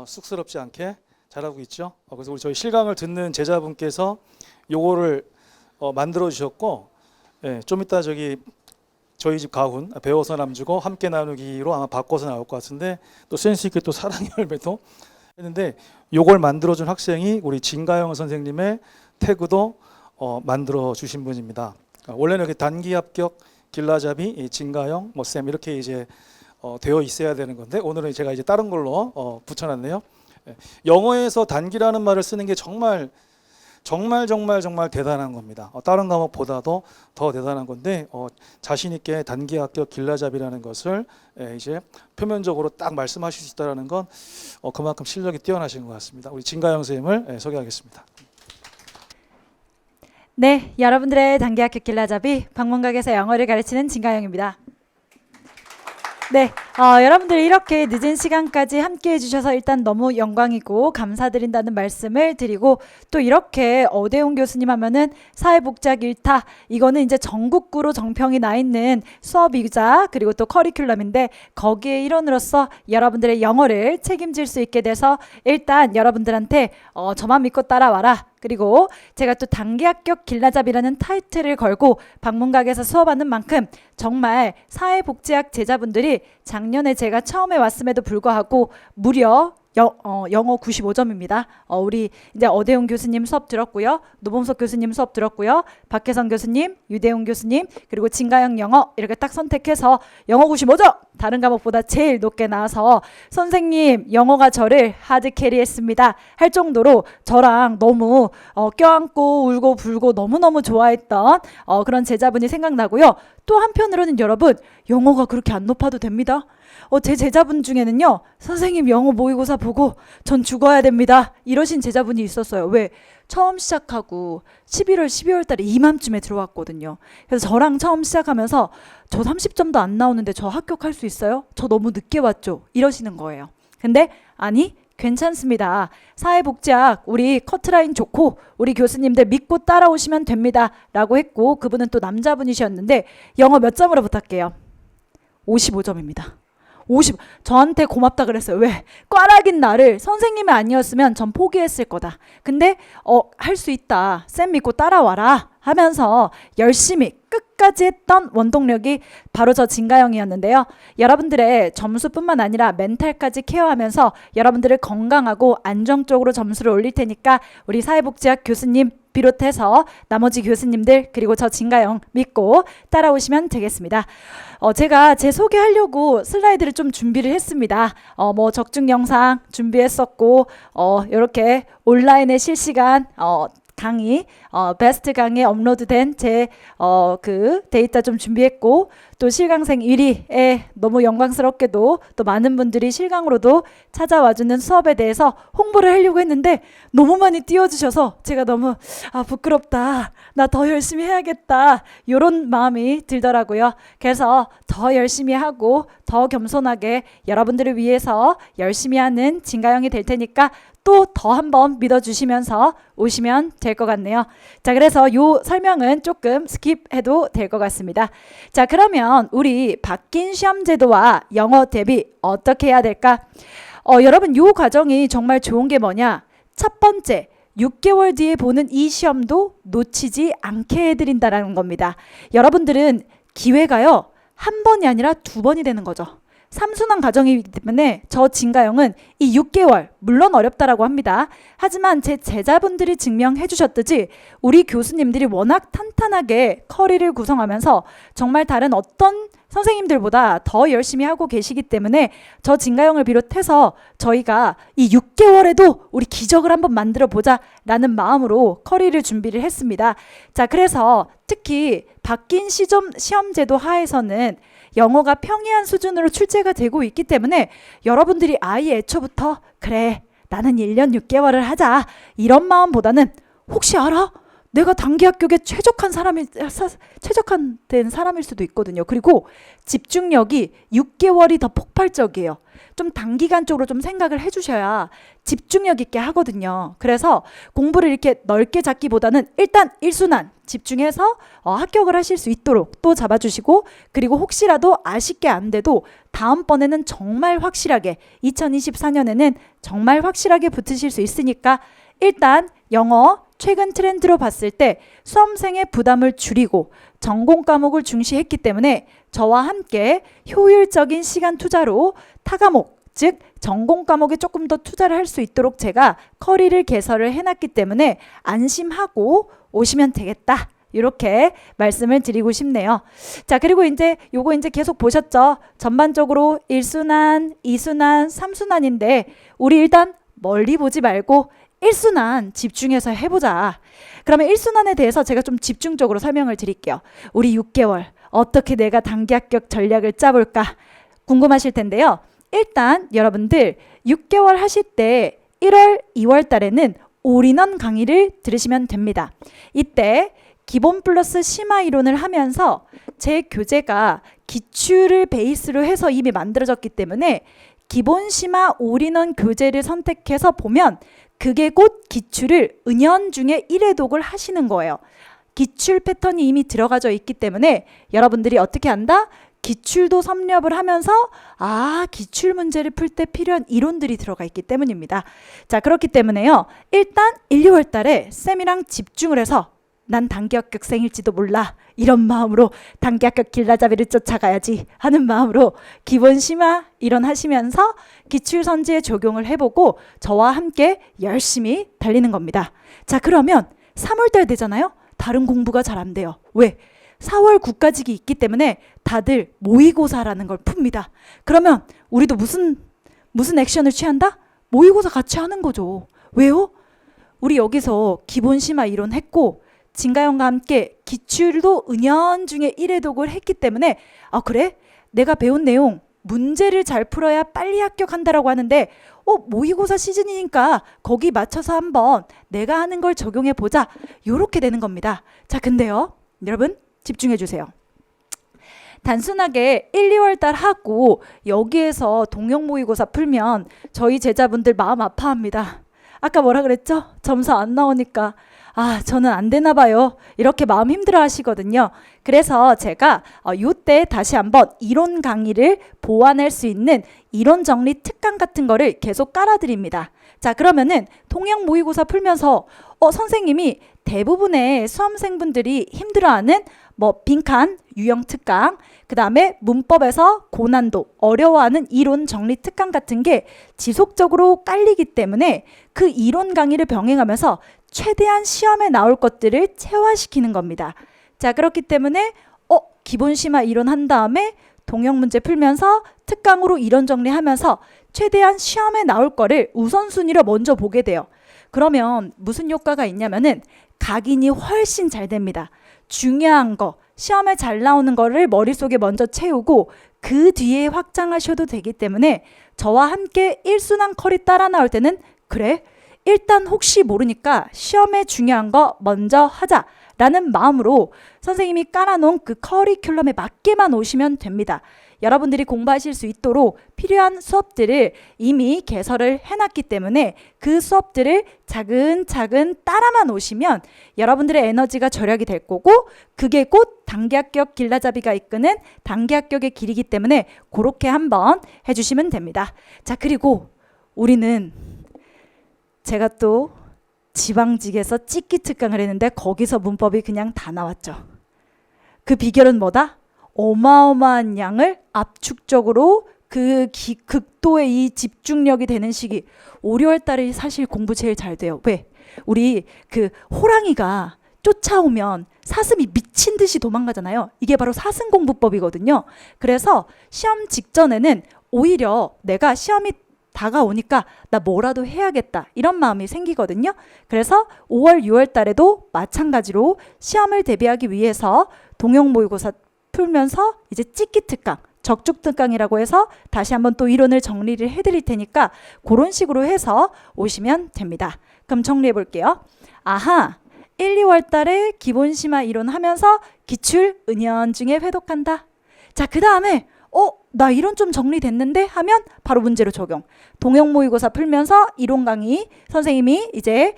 쑥스럽지 않게 잘하고 있죠. 그래서 우리 저희 실강을 듣는 제자분께서 요거를 만들어 주셨고, 예, 좀 이따 저기 저희 집 가훈 배워서 남주고 함께 나누기로 아마 바꿔서 나올 것 같은데 또 센스 있게 또 사랑의 열매도 했는데 요걸 만들어 준 학생이 우리 진가영 선생님의 태그도 만들어 주신 분입니다. 원래는 이렇게 단기 합격, 길라잡이, 진가영, 쌤 이렇게 이제 되어 있어야 되는 건데 오늘은 제가 이제 다른 걸로 붙여놨네요. 영어에서 단기라는 말을 쓰는 게 정말 대단한 겁니다. 다른 과목보다도 더 대단한 건데 자신 있게 단기 합격, 길라잡이라는 것을 이제 표면적으로 딱 말씀하실 수 있다는 건 그만큼 실력이 뛰어나신 것 같습니다. 우리 진가영 선생님을 소개하겠습니다. 네, 여러분들의 단기학교 길라잡이 방문각에서 영어를 가르치는 진가영입니다. 네, 여러분들 이렇게 늦은 시간까지 함께 해주셔서 일단 너무 영광이고 감사드린다는 말씀을 드리고 또 이렇게 어대용 교수님 하면은 사회복지학 1타 이거는 이제 전국구로 정평이 나 있는 수업이자 그리고 또 커리큘럼인데 거기에 일원으로서 여러분들의 영어를 책임질 수 있게 돼서 일단 여러분들한테 저만 믿고 따라와라. 그리고 제가 또 단기 합격 길라잡이라는 타이틀을 걸고 방문각에서 수업하는 만큼 정말 사회복지학 제자분들이 작년에 제가 처음에 왔음에도 불구하고 무려 영어 95점입니다. 우리 이제 어대용 교수님 수업 들었고요. 노범석 교수님 수업 들었고요. 박혜선 교수님, 유대용 교수님, 그리고 진가영 영어 이렇게 딱 선택해서 영어 95점! 다른 과목보다 제일 높게 나와서 선생님 영어가 저를 하드 캐리했습니다. 할 정도로 저랑 너무 껴안고 울고 불고 너무너무 좋아했던 그런 제자분이 생각나고요. 또 한편으로는 여러분 영어가 그렇게 안 높아도 됩니다. 제 제자분 중에는요. 선생님 영어 모의고사 보고 전 죽어야 됩니다. 이러신 제자분이 있었어요. 왜? 처음 시작하고 11월, 12월 달에 이맘쯤에 들어왔거든요. 그래서 저랑 처음 시작하면서 저 30점도 안 나오는데 저 합격할 수 있어요? 저 너무 늦게 왔죠? 이러시는 거예요. 근데 아니 괜찮습니다. 사회복지학 우리 커트라인 좋고 우리 교수님들 믿고 따라오시면 됩니다. 라고 했고 그분은 또 남자분이셨는데 영어 몇 점으로 부탁해요? 55점입니다. 저한테 고맙다 그랬어요. 왜? 꽈락인 나를 선생님이 아니었으면 전 포기했을 거다. 근데 할 수 있다. 쌤 믿고 따라와라 하면서 열심히 끝까지 했던 원동력이 바로 저 진가영이었는데요. 여러분들의 점수뿐만 아니라 멘탈까지 케어하면서 여러분들을 건강하고 안정적으로 점수를 올릴 테니까 우리 사회복지학 교수님 비롯해서 나머지 교수님들 그리고 저 진가영 믿고 따라오시면 되겠습니다. 제가 제 소개하려고 슬라이드를 좀 준비를 했습니다. 뭐 적중 영상 준비했었고 이렇게 온라인에 실시간 강의, 베스트 강의에 업로드된 제 그 데이터 좀 준비했고 또 실강생 1위에 너무 영광스럽게도 또 많은 분들이 실강으로도 찾아와주는 수업에 대해서 홍보를 하려고 했는데 너무 많이 띄워주셔서 제가 너무 부끄럽다. 나 더 열심히 해야겠다. 이런 마음이 들더라고요. 그래서 더 열심히 하고 더 겸손하게 여러분들을 위해서 열심히 하는 진가영이 될 테니까 또 더 한번 믿어주시면서 오시면 될 것 같네요. 자, 그래서 요 설명은 조금 스킵해도 될 것 같습니다. 자, 그러면 우리 바뀐 시험 제도와 영어 대비 어떻게 해야 될까? 여러분 요 과정이 정말 좋은 게 뭐냐? 첫 번째, 6개월 뒤에 보는 이 시험도 놓치지 않게 해드린다는 겁니다. 여러분들은 기회가요. 한 번이 아니라 두 번이 되는 거죠. 삼순환 과정이기 때문에 저 진가영은 이 6개월 물론 어렵다라고 합니다. 하지만 제 제자분들이 증명해 주셨듯이 우리 교수님들이 워낙 탄탄하게 커리를 구성하면서 정말 다른 어떤 선생님들보다 더 열심히 하고 계시기 때문에 저 진가영을 비롯해서 저희가 이 6개월에도 우리 기적을 한번 만들어 보자 라는 마음으로 커리를 준비를 했습니다. 자, 그래서 특히 바뀐 시험 제도 하에서는 영어가 평이한 수준으로 출제가 되고 있기 때문에 여러분들이 아예 애초부터 그래 나는 1년 6개월을 하자 이런 마음보다는 혹시 알아? 내가 단기 합격에 최적화된 사람일 수도 있거든요. 그리고 집중력이 6개월이 더 폭발적이에요. 좀 단기간적으로 좀 생각을 해주셔야 집중력 있게 하거든요. 그래서 공부를 이렇게 넓게 잡기보다는 일단 1순환 집중해서 합격을 하실 수 있도록 또 잡아주시고 그리고 혹시라도 아쉽게 안 돼도 다음번에는 정말 확실하게 2024년에는 정말 확실하게 붙으실 수 있으니까 일단 영어 최근 트렌드로 봤을 때 수험생의 부담을 줄이고 전공 과목을 중시했기 때문에 저와 함께 효율적인 시간 투자로 타과목 즉 전공 과목에 조금 더 투자를 할 수 있도록 제가 커리를 개설을 해놨기 때문에 안심하고 오시면 되겠다. 이렇게 말씀을 드리고 싶네요. 자, 그리고 이제 요거 이제 계속 보셨죠? 전반적으로 1순환, 2순환, 3순환인데 우리 일단 멀리 보지 말고 1순환 집중해서 해보자. 그러면 1순환에 대해서 제가 좀 집중적으로 설명을 드릴게요. 우리 6개월 어떻게 내가 단기 합격 전략을 짜볼까 궁금하실 텐데요. 일단 여러분들 6개월 하실 때 1월, 2월 달에는 올인원 강의를 들으시면 됩니다. 이때 기본 플러스 심화 이론을 하면서 제 교재가 기출을 베이스로 해서 이미 만들어졌기 때문에 기본 심화 올인원 교재를 선택해서 보면 그게 곧 기출을 은연중에 1회독을 하시는 거예요. 기출 패턴이 이미 들어가져 있기 때문에 여러분들이 어떻게 한다? 기출도 섭렵을 하면서 기출 문제를 풀 때 필요한 이론들이 들어가 있기 때문입니다. 자, 그렇기 때문에요. 일단 1, 2월 달에 쌤이랑 집중을 해서 난 단기 합격생일지도 몰라 이런 마음으로 단기 합격 길라잡이를 쫓아가야지 하는 마음으로 기본 심화 이론 하시면서 기출 선지에 적용을 해보고 저와 함께 열심히 달리는 겁니다. 자, 그러면 3월 달 되잖아요. 다른 공부가 잘 안 돼요. 왜? 4월 9까지 있기 때문에 다들 모의고사라는 걸 풉니다. 그러면 우리도 무슨 액션을 취한다? 모의고사 같이 하는 거죠. 왜요? 우리 여기서 기본 심화 이론 했고 진가영과 함께 기출도 은연중에 1회독을 했기 때문에 그래? 내가 배운 내용 문제를 잘 풀어야 빨리 합격한다라고 하는데 모의고사 시즌이니까 거기 맞춰서 한번 내가 하는 걸 적용해 보자. 요렇게 되는 겁니다. 자, 근데요. 여러분 집중해 주세요. 단순하게 1, 2월 달 하고 여기에서 동영 모의고사 풀면 저희 제자분들 마음 아파합니다. 아까 뭐라 그랬죠? 점수 안 나오니까 저는 안 되나 봐요. 이렇게 마음 힘들어 하시거든요. 그래서 제가 요때 다시 한번 이론 강의를 보완할 수 있는 이론 정리 특강 같은 거를 계속 깔아드립니다. 자, 그러면은 통영 모의고사 풀면서 선생님이 대부분의 수험생분들이 힘들어하는 빈칸, 유형 특강, 그 다음에 문법에서 고난도, 어려워하는 이론 정리 특강 같은 게 지속적으로 깔리기 때문에 그 이론 강의를 병행하면서 최대한 시험에 나올 것들을 체화시키는 겁니다. 자, 그렇기 때문에 기본 심화 이론 한 다음에 동영 문제 풀면서 특강으로 이론 정리하면서 최대한 시험에 나올 거를 우선순위로 먼저 보게 돼요. 그러면 무슨 효과가 있냐면은 각인이 훨씬 잘 됩니다. 중요한 거, 시험에 잘 나오는 거를 머릿속에 먼저 채우고 그 뒤에 확장하셔도 되기 때문에 저와 함께 1순환 컬이 따라 나올 때는 그래? 일단 혹시 모르니까 시험에 중요한 거 먼저 하자라는 마음으로 선생님이 깔아놓은 그 커리큘럼에 맞게만 오시면 됩니다. 여러분들이 공부하실 수 있도록 필요한 수업들을 이미 개설을 해놨기 때문에 그 수업들을 차근차근 따라만 오시면 여러분들의 에너지가 절약이 될 거고 그게 곧 단기 합격 길라잡이가 이끄는 단기 합격의 길이기 때문에 그렇게 한번 해주시면 됩니다. 자, 그리고 우리는 제가 또 지방직에서 찍기 특강을 했는데 거기서 문법이 그냥 다 나왔죠. 그 비결은 뭐다? 어마어마한 양을 압축적으로 극도의 이 집중력이 되는 시기 5, 6월 달에 사실 공부 제일 잘 돼요. 왜? 우리 호랑이가 쫓아오면 사슴이 미친 듯이 도망가잖아요. 이게 바로 사슴 공부법이거든요. 그래서 시험 직전에는 오히려 내가 시험이 다가오니까 나 뭐라도 해야겠다 이런 마음이 생기거든요. 그래서 5월, 6월 달에도 마찬가지로 시험을 대비하기 위해서 동영 모의고사 풀면서 이제 찍기 특강, 적중 특강이라고 해서 다시 한번 또 이론을 정리를 해드릴 테니까 그런 식으로 해서 오시면 됩니다. 그럼 정리해 볼게요. 1, 2월 달에 기본 심화 이론 하면서 기출 은연중에 회독한다. 자, 그 다음에 나 이론 좀 정리됐는데 하면 바로 문제로 적용. 동영 모의고사 풀면서 이론 강의 선생님이 이제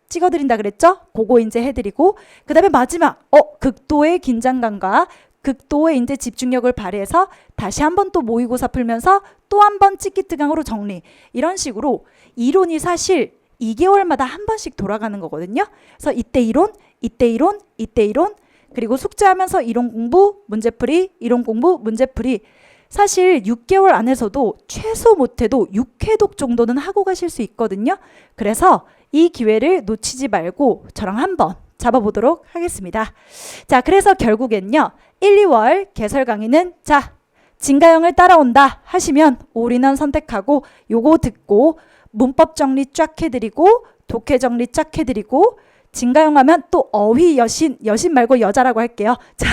찍어드린다 그랬죠? 그거 이제 해드리고 그 다음에 마지막 극도의 긴장감과 극도의 이제 집중력을 발휘해서 다시 한번 또 모의고사 풀면서 또 한 번 찍기 특강으로 정리. 이런 식으로 이론이 사실 2개월마다 한 번씩 돌아가는 거거든요. 그래서 이때 이론, 이때 이론, 이때 이론, 그리고 숙제하면서 이론 공부, 문제풀이, 이론 공부, 문제풀이. 사실 6개월 안에서도 최소 못해도 6회독 정도는 하고 가실 수 있거든요. 그래서 이 기회를 놓치지 말고 저랑 한번 잡아보도록 하겠습니다. 자, 그래서 결국엔요. 1, 2월 개설 강의는 진가영을 따라온다 하시면 올인원 선택하고 요거 듣고 문법 정리 쫙 해드리고 독해 정리 쫙 해드리고 진가영 하면 또 어휘 여신 말고 여자라고 할게요. 자,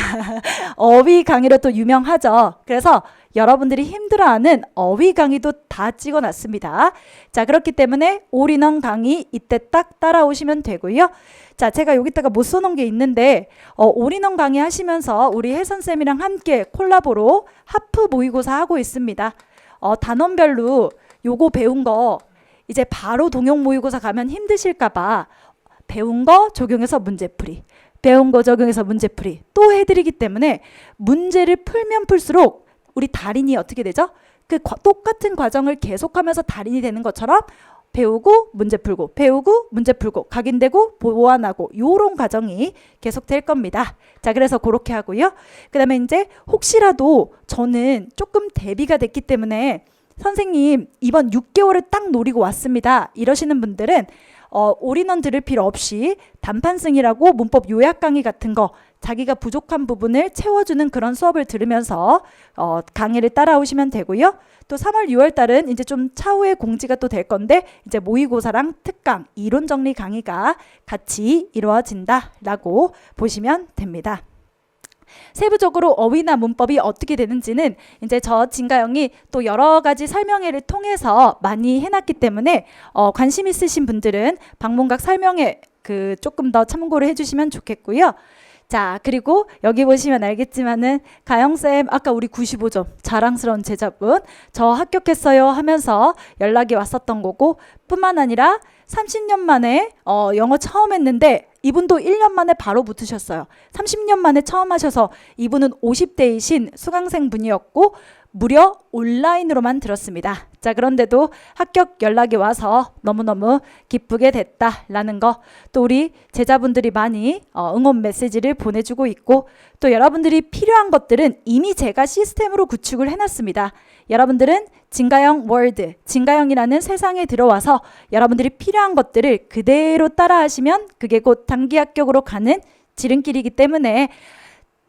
어휘 강의로 또 유명하죠. 그래서 여러분들이 힘들어하는 어휘 강의도 다 찍어놨습니다. 자, 그렇기 때문에 올인원 강의 이때 딱 따라오시면 되고요. 자, 제가 여기다가 못 써놓은 게 있는데 올인원 강의 하시면서 우리 혜선쌤이랑 함께 콜라보로 하프 모의고사 하고 있습니다. 단원별로 요거 배운 거 이제 바로 동영 모의고사 가면 힘드실까봐 배운 거 적용해서 문제풀이, 배운 거 적용해서 문제풀이 또 해드리기 때문에 문제를 풀면 풀수록 우리 달인이 어떻게 되죠? 그 똑같은 과정을 계속하면서 달인이 되는 것처럼 배우고 문제 풀고 배우고 문제 풀고 각인되고 보완하고 요런 과정이 계속 될 겁니다. 자, 그래서 그렇게 하고요. 그 다음에 이제 혹시라도 저는 조금 대비가 됐기 때문에 선생님 이번 6개월을 딱 노리고 왔습니다 이러시는 분들은 올인원 들을 필요 없이 단판승이라고 문법 요약 강의 같은 거 자기가 부족한 부분을 채워주는 그런 수업을 들으면서 강의를 따라오시면 되고요. 또 3월 6월 달은 이제 좀 차후에 공지가 또 될 건데 이제 모의고사랑 특강 이론 정리 강의가 같이 이루어진다라고 보시면 됩니다. 세부적으로 어휘나 문법이 어떻게 되는지는 이제 저 진가영이 또 여러 가지 설명회를 통해서 많이 해놨기 때문에 관심 있으신 분들은 방문각 설명회 그 조금 더 참고를 해주시면 좋겠고요. 자, 그리고 여기 보시면 알겠지만은 가영쌤 아까 우리 95점 자랑스러운 제자분 저 합격했어요 하면서 연락이 왔었던 거고 뿐만 아니라 30년 만에 영어 처음 했는데 이분도 1년 만에 바로 붙으셨어요. 30년 만에 처음 하셔서 이분은 50대이신 수강생 분이었고 무려 온라인으로만 들었습니다. 자, 그런데도 합격 연락이 와서 너무너무 기쁘게 됐다라는 거, 또 우리 제자분들이 많이 응원 메시지를 보내주고 있고, 또 여러분들이 필요한 것들은 이미 제가 시스템으로 구축을 해놨습니다. 여러분들은 진가영 월드, 진가영이라는 세상에 들어와서 여러분들이 필요한 것들을 그대로 따라하시면 그게 곧 단기 합격으로 가는 지름길이기 때문에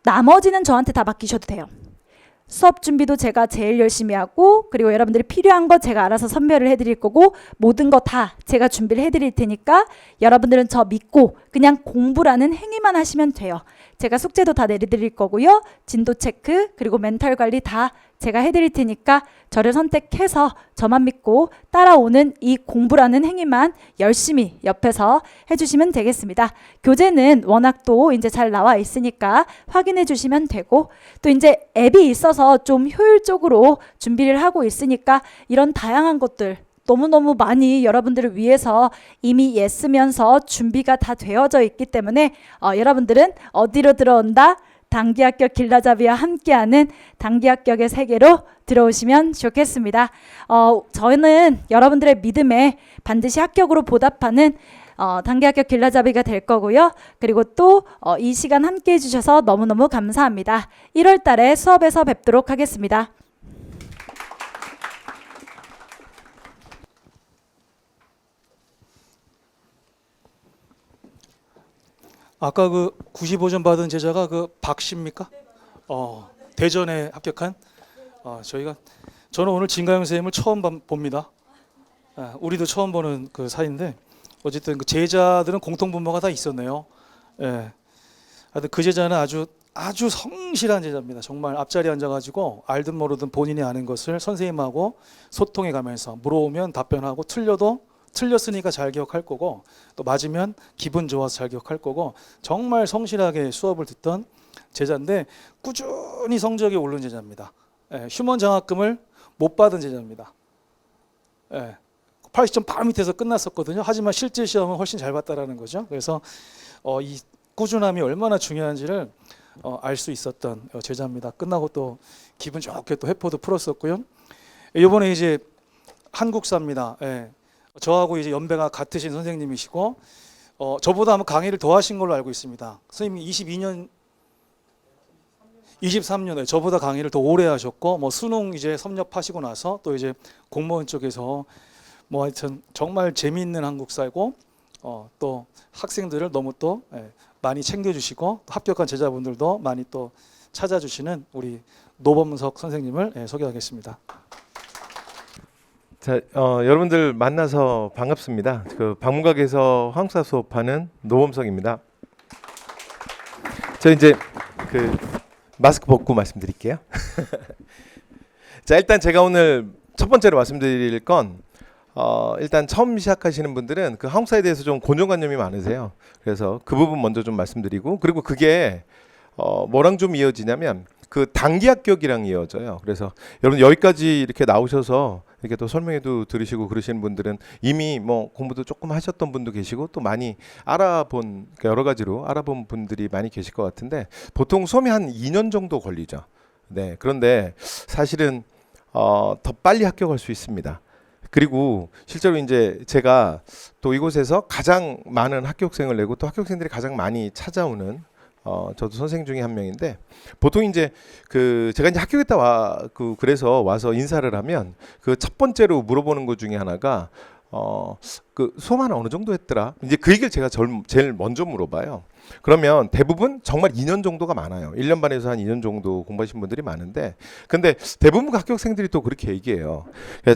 나머지는 저한테 다 맡기셔도 돼요. 수업 준비도 제가 제일 열심히 하고, 그리고 여러분들이 필요한 거 제가 알아서 선별을 해드릴 거고, 모든 거 다 제가 준비를 해드릴 테니까 여러분들은 저 믿고 그냥 공부라는 행위만 하시면 돼요. 제가 숙제도 다 내려드릴 거고요. 진도 체크 그리고 멘탈 관리 다 제가 해드릴 테니까 저를 선택해서 저만 믿고 따라오는 이 공부라는 행위만 열심히 옆에서 해주시면 되겠습니다. 교재는 워낙 또 이제 잘 나와 있으니까 확인해 주시면 되고, 또 이제 앱이 있어서 좀 효율적으로 준비를 하고 있으니까 이런 다양한 것들 너무너무 많이 여러분들을 위해서 이미 쓰면서 준비가 다 되어져 있기 때문에 여러분들은 어디로 들어온다? 단기 합격 길라잡이와 함께하는 단기 합격의 세계로 들어오시면 좋겠습니다. 저는 여러분들의 믿음에 반드시 합격으로 보답하는 단기 합격 길라잡이가 될 거고요. 그리고 또 이 시간 함께 해주셔서 너무너무 감사합니다. 1월 달에 수업에서 뵙도록 하겠습니다. 아까 그 95점 받은 제자가 그 박씨입니까? 대전에 합격한? 저는 오늘 진가영 선생님을 처음 봅니다. 우리도 처음 보는 그 사이인데 어쨌든 그 제자들은 공통분모가 다 있었네요. 예. 하여튼 그 제자는 아주 성실한 제자입니다. 정말 앞자리에 앉아가지고 알든 모르든 본인이 아는 것을 선생님하고 소통해 가면서 물어오면 답변하고 틀렸으니까 잘 기억할 거고, 또 맞으면 기분 좋아서 잘 기억할 거고, 정말 성실하게 수업을 듣던 제자인데 꾸준히 성적이 오른 제자입니다. 휴먼 장학금을 못 받은 제자입니다. 80점 바로 밑에서 끝났었거든요. 하지만 실제 시험은 훨씬 잘 봤다라는 거죠. 그래서 이 꾸준함이 얼마나 중요한지를 알 수 있었던 제자입니다. 끝나고 또 기분 좋게 또 회포도 풀었었고요. 이번에 이제 한국사입니다. 저하고 이제 연배가 같으신 선생님이시고, 저보다 아마 강의를 더 하신 걸로 알고 있습니다. 선생님이 23년에 저보다 강의를 더 오래 하셨고, 뭐 수능 이제 섭렵하시고 나서 또 이제 공무원 쪽에서 뭐 하여튼 정말 재미있는 한국사이고, 또 학생들을 너무 또 많이 챙겨주시고 합격한 제자분들도 많이 또 찾아주시는 우리 노범석 선생님을 소개하겠습니다. 자, 여러분들 만나서 반갑습니다. 그 방문각에서 한국사 수업하는 노범석입니다. 저 이제 그 마스크 벗고 말씀드릴게요. 자, 일단 제가 오늘 첫 번째로 말씀드릴 건 일단 처음 시작하시는 분들은 그 한국사에 대해서 좀 고정관념이 많으세요. 그래서 그 부분 먼저 좀 말씀드리고, 그리고 그게 뭐랑 좀 이어지냐면 그 단기 합격이랑 이어져요. 그래서 여러분 여기까지 이렇게 나오셔서 이렇게 또 설명회도 들으시고 그러시는 분들은 이미 뭐 공부도 조금 하셨던 분도 계시고 또 많이 알아본, 그러니까 여러 가지로 알아본 분들이 많이 계실 것 같은데, 보통 수험이 한 2년 정도 걸리죠. 네, 그런데 사실은 더 빨리 합격할 수 있습니다. 그리고 실제로 이제 제가 또 이곳에서 가장 많은 합격생을 내고 또 합격생들이 가장 많이 찾아오는 저도 선생 중에 한 명인데, 보통 이제 그 제가 이제 합격했다 그래서 와서 인사를 하면 그 첫 번째로 물어보는 것 중에 하나가 그 수험 하나 어느 정도 했더라, 이제 그 얘기를 제가 제일 먼저 물어봐요. 그러면 대부분 정말 2년 정도가 많아요. 1년 반에서 한 2년 정도 공부하신 분들이 많은데, 근데 대부분 학교생들이 또 그렇게 얘기해요.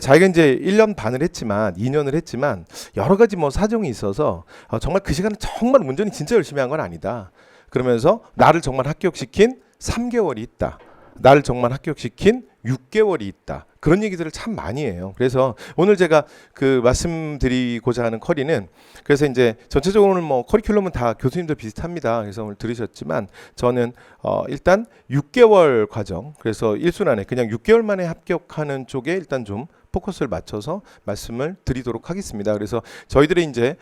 자기가 이제 1년 반을 했지만 2년을 했지만 여러 가지 뭐 사정이 있어서 정말 그 시간에 정말 온전히 진짜 열심히 한 건 아니다. 그러면서 나를 정말 합격시킨 3개월이 있다. 나를 정말 합격시킨 6개월이 있다. 그런 얘기들을 참 많이 해요. 그래서 오늘 제가 그 말씀드리고자 하는 커리는, 그래서 이제 전체적으로 뭐 커리큘럼은 다 교수님도 비슷합니다. 그래서 오늘 들으셨지만 저는 일단 6개월 과정, 그래서 1순환에 그냥 6개월 만에 합격하는 쪽에 일단 좀 포커스를 맞춰서 말씀을 드리도록 하겠습니다. 그래서 저희들이 이제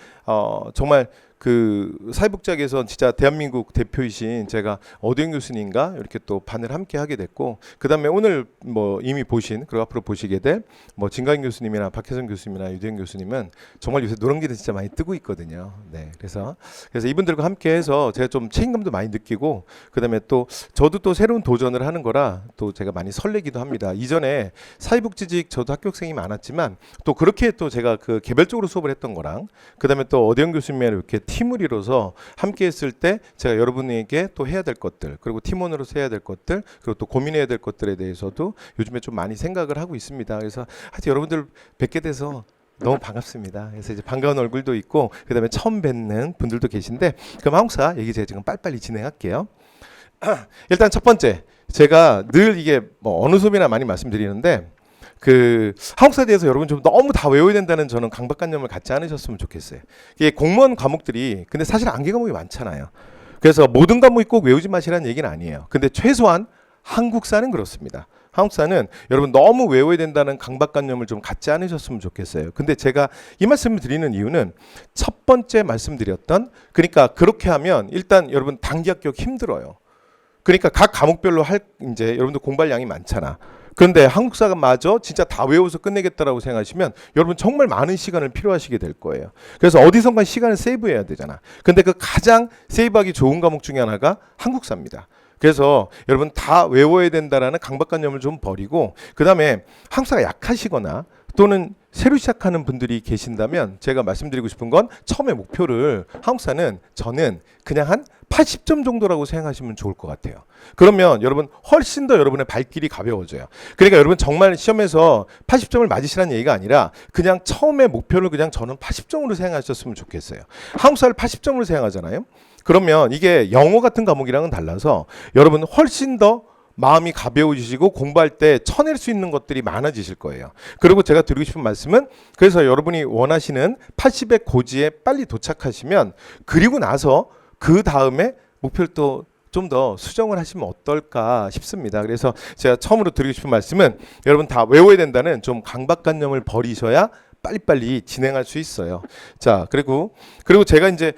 정말 그 사회복지학에서 진짜 대한민국 대표이신 제가 어두영 교수님과 이렇게 또 반을 함께 하게 됐고, 그 다음에 오늘 뭐 이미 보신, 그리고 앞으로 보시게 될 뭐 진가인 교수님이나 박혜선 교수님이나 유대영 교수님은 정말 요새 노란기는 진짜 많이 뜨고 있거든요. 네, 그래서 이분들과 함께해서 제가 좀 책임감도 많이 느끼고, 그 다음에 또 저도 또 새로운 도전을 하는 거라 또 제가 많이 설레기도 합니다. 이전에 사회복지직 저도 합격생이 많았지만 또 그렇게 또 제가 그 개별적으로 수업을 했던 거랑, 그 다음에 또 어두영 교수님이랑 이렇게 팀을 이뤄서 함께 했을 때 제가 여러분에게 또 해야 될 것들, 그리고 팀원으로서 해야 될 것들, 그리고 또 고민해야 될 것들에 대해서도 요즘에 좀 많이 생각을 하고 있습니다. 그래서 하여튼 여러분들 뵙게 돼서 너무 반갑습니다. 그래서 이제 반가운 얼굴도 있고, 그다음에 처음 뵙는 분들도 계신데, 그럼 한국사 얘기 제가 지금 빨리빨리 진행할게요. 일단 첫 번째, 제가 늘 이게 뭐 어느 수업이나 많이 말씀드리는데, 그 한국사에 대해서 여러분 좀 너무 다 외워야 된다는 저는 강박관념을 갖지 않으셨으면 좋겠어요. 이게 공무원 과목들이 근데 사실 암기 과목이 많잖아요. 그래서 모든 과목이 꼭 외우지 마시라는 얘기는 아니에요. 근데 최소한 한국사는 그렇습니다. 한국사는 여러분 너무 외워야 된다는 강박관념을 좀 갖지 않으셨으면 좋겠어요. 근데 제가 이 말씀을 드리는 이유는 첫 번째 말씀드렸던, 그러니까 그렇게 하면 일단 여러분 단기 합격 힘들어요. 그러니까 각 과목별로 이제 여러분들 공부할 양이 많잖아. 그런데 한국사가 마저 진짜 다 외워서 끝내겠다라고 생각하시면 여러분 정말 많은 시간을 필요하시게 될 거예요. 그래서 어디선가 시간을 세이브해야 되잖아. 근데 그 가장 세이브하기 좋은 과목 중에 하나가 한국사입니다. 그래서 여러분 다 외워야 된다라는 강박관념을 좀 버리고, 그 다음에 한국사가 약하시거나 또는 새로 시작하는 분들이 계신다면 제가 말씀드리고 싶은 건, 처음에 목표를 한국사는 저는 그냥 한 80점 정도라고 생각하시면 좋을 것 같아요. 그러면 여러분 훨씬 더 여러분의 발길이 가벼워져요. 그러니까 여러분 정말 시험에서 80점을 맞으시라는 얘기가 아니라 그냥 처음에 목표를 그냥 저는 80점으로 생각하셨으면 좋겠어요. 한국사를 80점으로 생각하잖아요. 그러면 이게 영어 같은 과목이랑은 달라서 여러분 훨씬 더 마음이 가벼워지시고 공부할 때 쳐낼 수 있는 것들이 많아지실 거예요. 그리고 제가 드리고 싶은 말씀은, 그래서 여러분이 원하시는 80의 고지에 빨리 도착하시면 그리고 나서 그 다음에 목표를 또 좀 더 수정을 하시면 어떨까 싶습니다. 그래서 제가 처음으로 드리고 싶은 말씀은, 여러분 다 외워야 된다는 좀 강박관념을 버리셔야 빨리빨리 진행할 수 있어요. 자, 그리고 제가 이제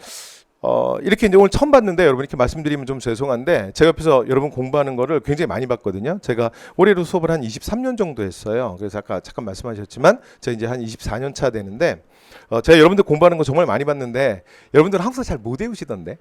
이렇게 이제 오늘 처음 봤는데 여러분 이렇게 말씀드리면 좀 죄송한데, 제가 옆에서 여러분 공부하는 거를 굉장히 많이 봤거든요. 제가 올해로 수업을 한 23년 정도 했어요. 그래서 아까 잠깐 말씀하셨지만 제가 이제 한 24년 차 되는데, 제가 여러분들 공부하는 거 정말 많이 봤는데 여러분들 한국사 잘 못 외우시던데.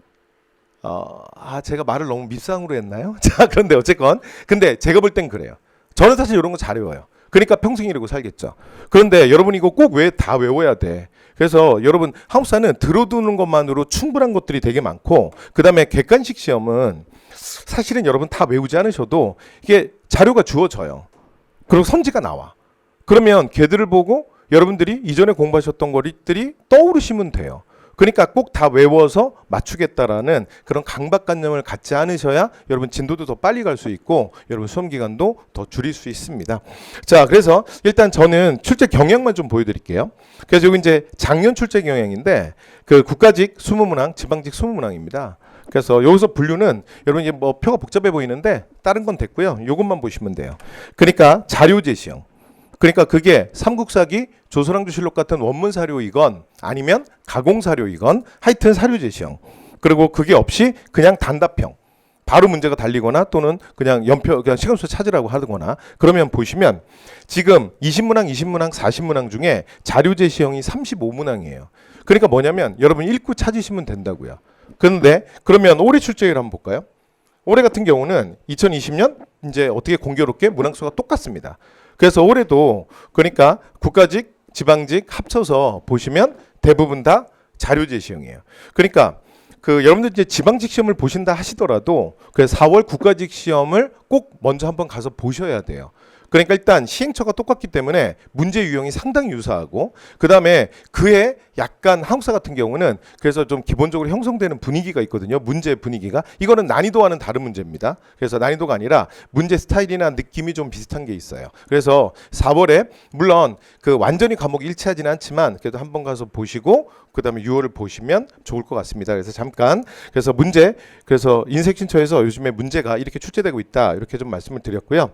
제가 말을 너무 밉상으로 했나요? 자, 그런데 어쨌건 근데 제가 볼 땐 그래요. 저는 사실 이런 거 잘 외워요. 그러니까 평생 이러고 살겠죠. 그런데 여러분 이거 꼭 왜 다 외워야 돼? 그래서 여러분 한국사는 들어두는 것만으로 충분한 것들이 되게 많고, 그 다음에 객관식 시험은 사실은 여러분 다 외우지 않으셔도 이게 자료가 주어져요. 그리고 선지가 나와. 그러면 걔들을 보고 여러분들이 이전에 공부하셨던 것들이 떠오르시면 돼요. 그러니까 꼭 다 외워서 맞추겠다라는 그런 강박관념을 갖지 않으셔야 여러분 진도도 더 빨리 갈 수 있고 여러분 수험 기간도 더 줄일 수 있습니다. 자, 그래서 일단 저는 출제 경향만 좀 보여드릴게요. 그래서 여기 이제 작년 출제 경향인데 그 국가직 20문항, 지방직 20문항입니다. 그래서 여기서 분류는 여러분 이제 뭐 표가 복잡해 보이는데 다른 건 됐고요. 요것만 보시면 돼요. 그러니까 자료 제시형. 그러니까 그게 삼국사기, 조선왕조실록 같은 원문 사료이건 아니면 가공 사료이건 하여튼 사료 제시형. 그리고 그게 없이 그냥 단답형. 바로 문제가 달리거나 또는 그냥 연표 그냥 시간수 찾으라고 하거나 그러면 보시면 지금 20문항, 20문항, 40문항 중에 자료 제시형이 35문항이에요. 그러니까 뭐냐면 여러분 읽고 찾으시면 된다고요. 그런데 그러면 올해 출제율 한번 볼까요? 올해 같은 경우는 2020년 이제 어떻게 공교롭게 문항수가 똑같습니다. 그래서 올해도 그러니까 국가직, 지방직 합쳐서 보시면 대부분 다 자료 제시형이에요. 그러니까 그 여러분들 이제 지방직 시험을 보신다 하시더라도 그 4월 국가직 시험을 꼭 먼저 한번 가서 보셔야 돼요. 그러니까 일단 시행처가 똑같기 때문에 문제 유형이 상당히 유사하고 그다음에 그에 약간 한국사 같은 경우는 그래서 좀 기본적으로 형성되는 분위기가 있거든요. 문제 분위기가. 이거는 난이도와는 다른 문제입니다. 그래서 난이도가 아니라 문제 스타일이나 느낌이 좀 비슷한 게 있어요. 그래서 4월에 물론 그 완전히 과목이 일치하지는 않지만 그래도 한번 가서 보시고 그다음에 6월을 보시면 좋을 것 같습니다. 그래서 잠깐 그래서 문제 그래서 인색신처에서 요즘에 문제가 이렇게 출제되고 있다. 이렇게 좀 말씀을 드렸고요.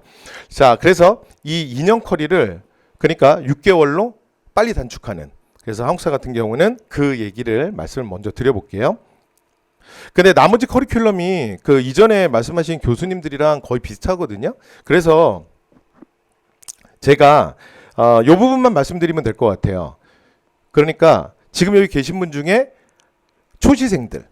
자, 그래서 이 2년 커리를 그러니까 6개월로 빨리 단축하는 그래서 한국사 같은 경우는 그 얘기를 말씀을 먼저 드려볼게요. 근데 나머지 커리큘럼이 그 이전에 말씀하신 교수님들이랑 거의 비슷하거든요. 그래서 제가 요 부분만 말씀드리면 될 것 같아요. 그러니까 지금 여기 계신 분 중에 초시생들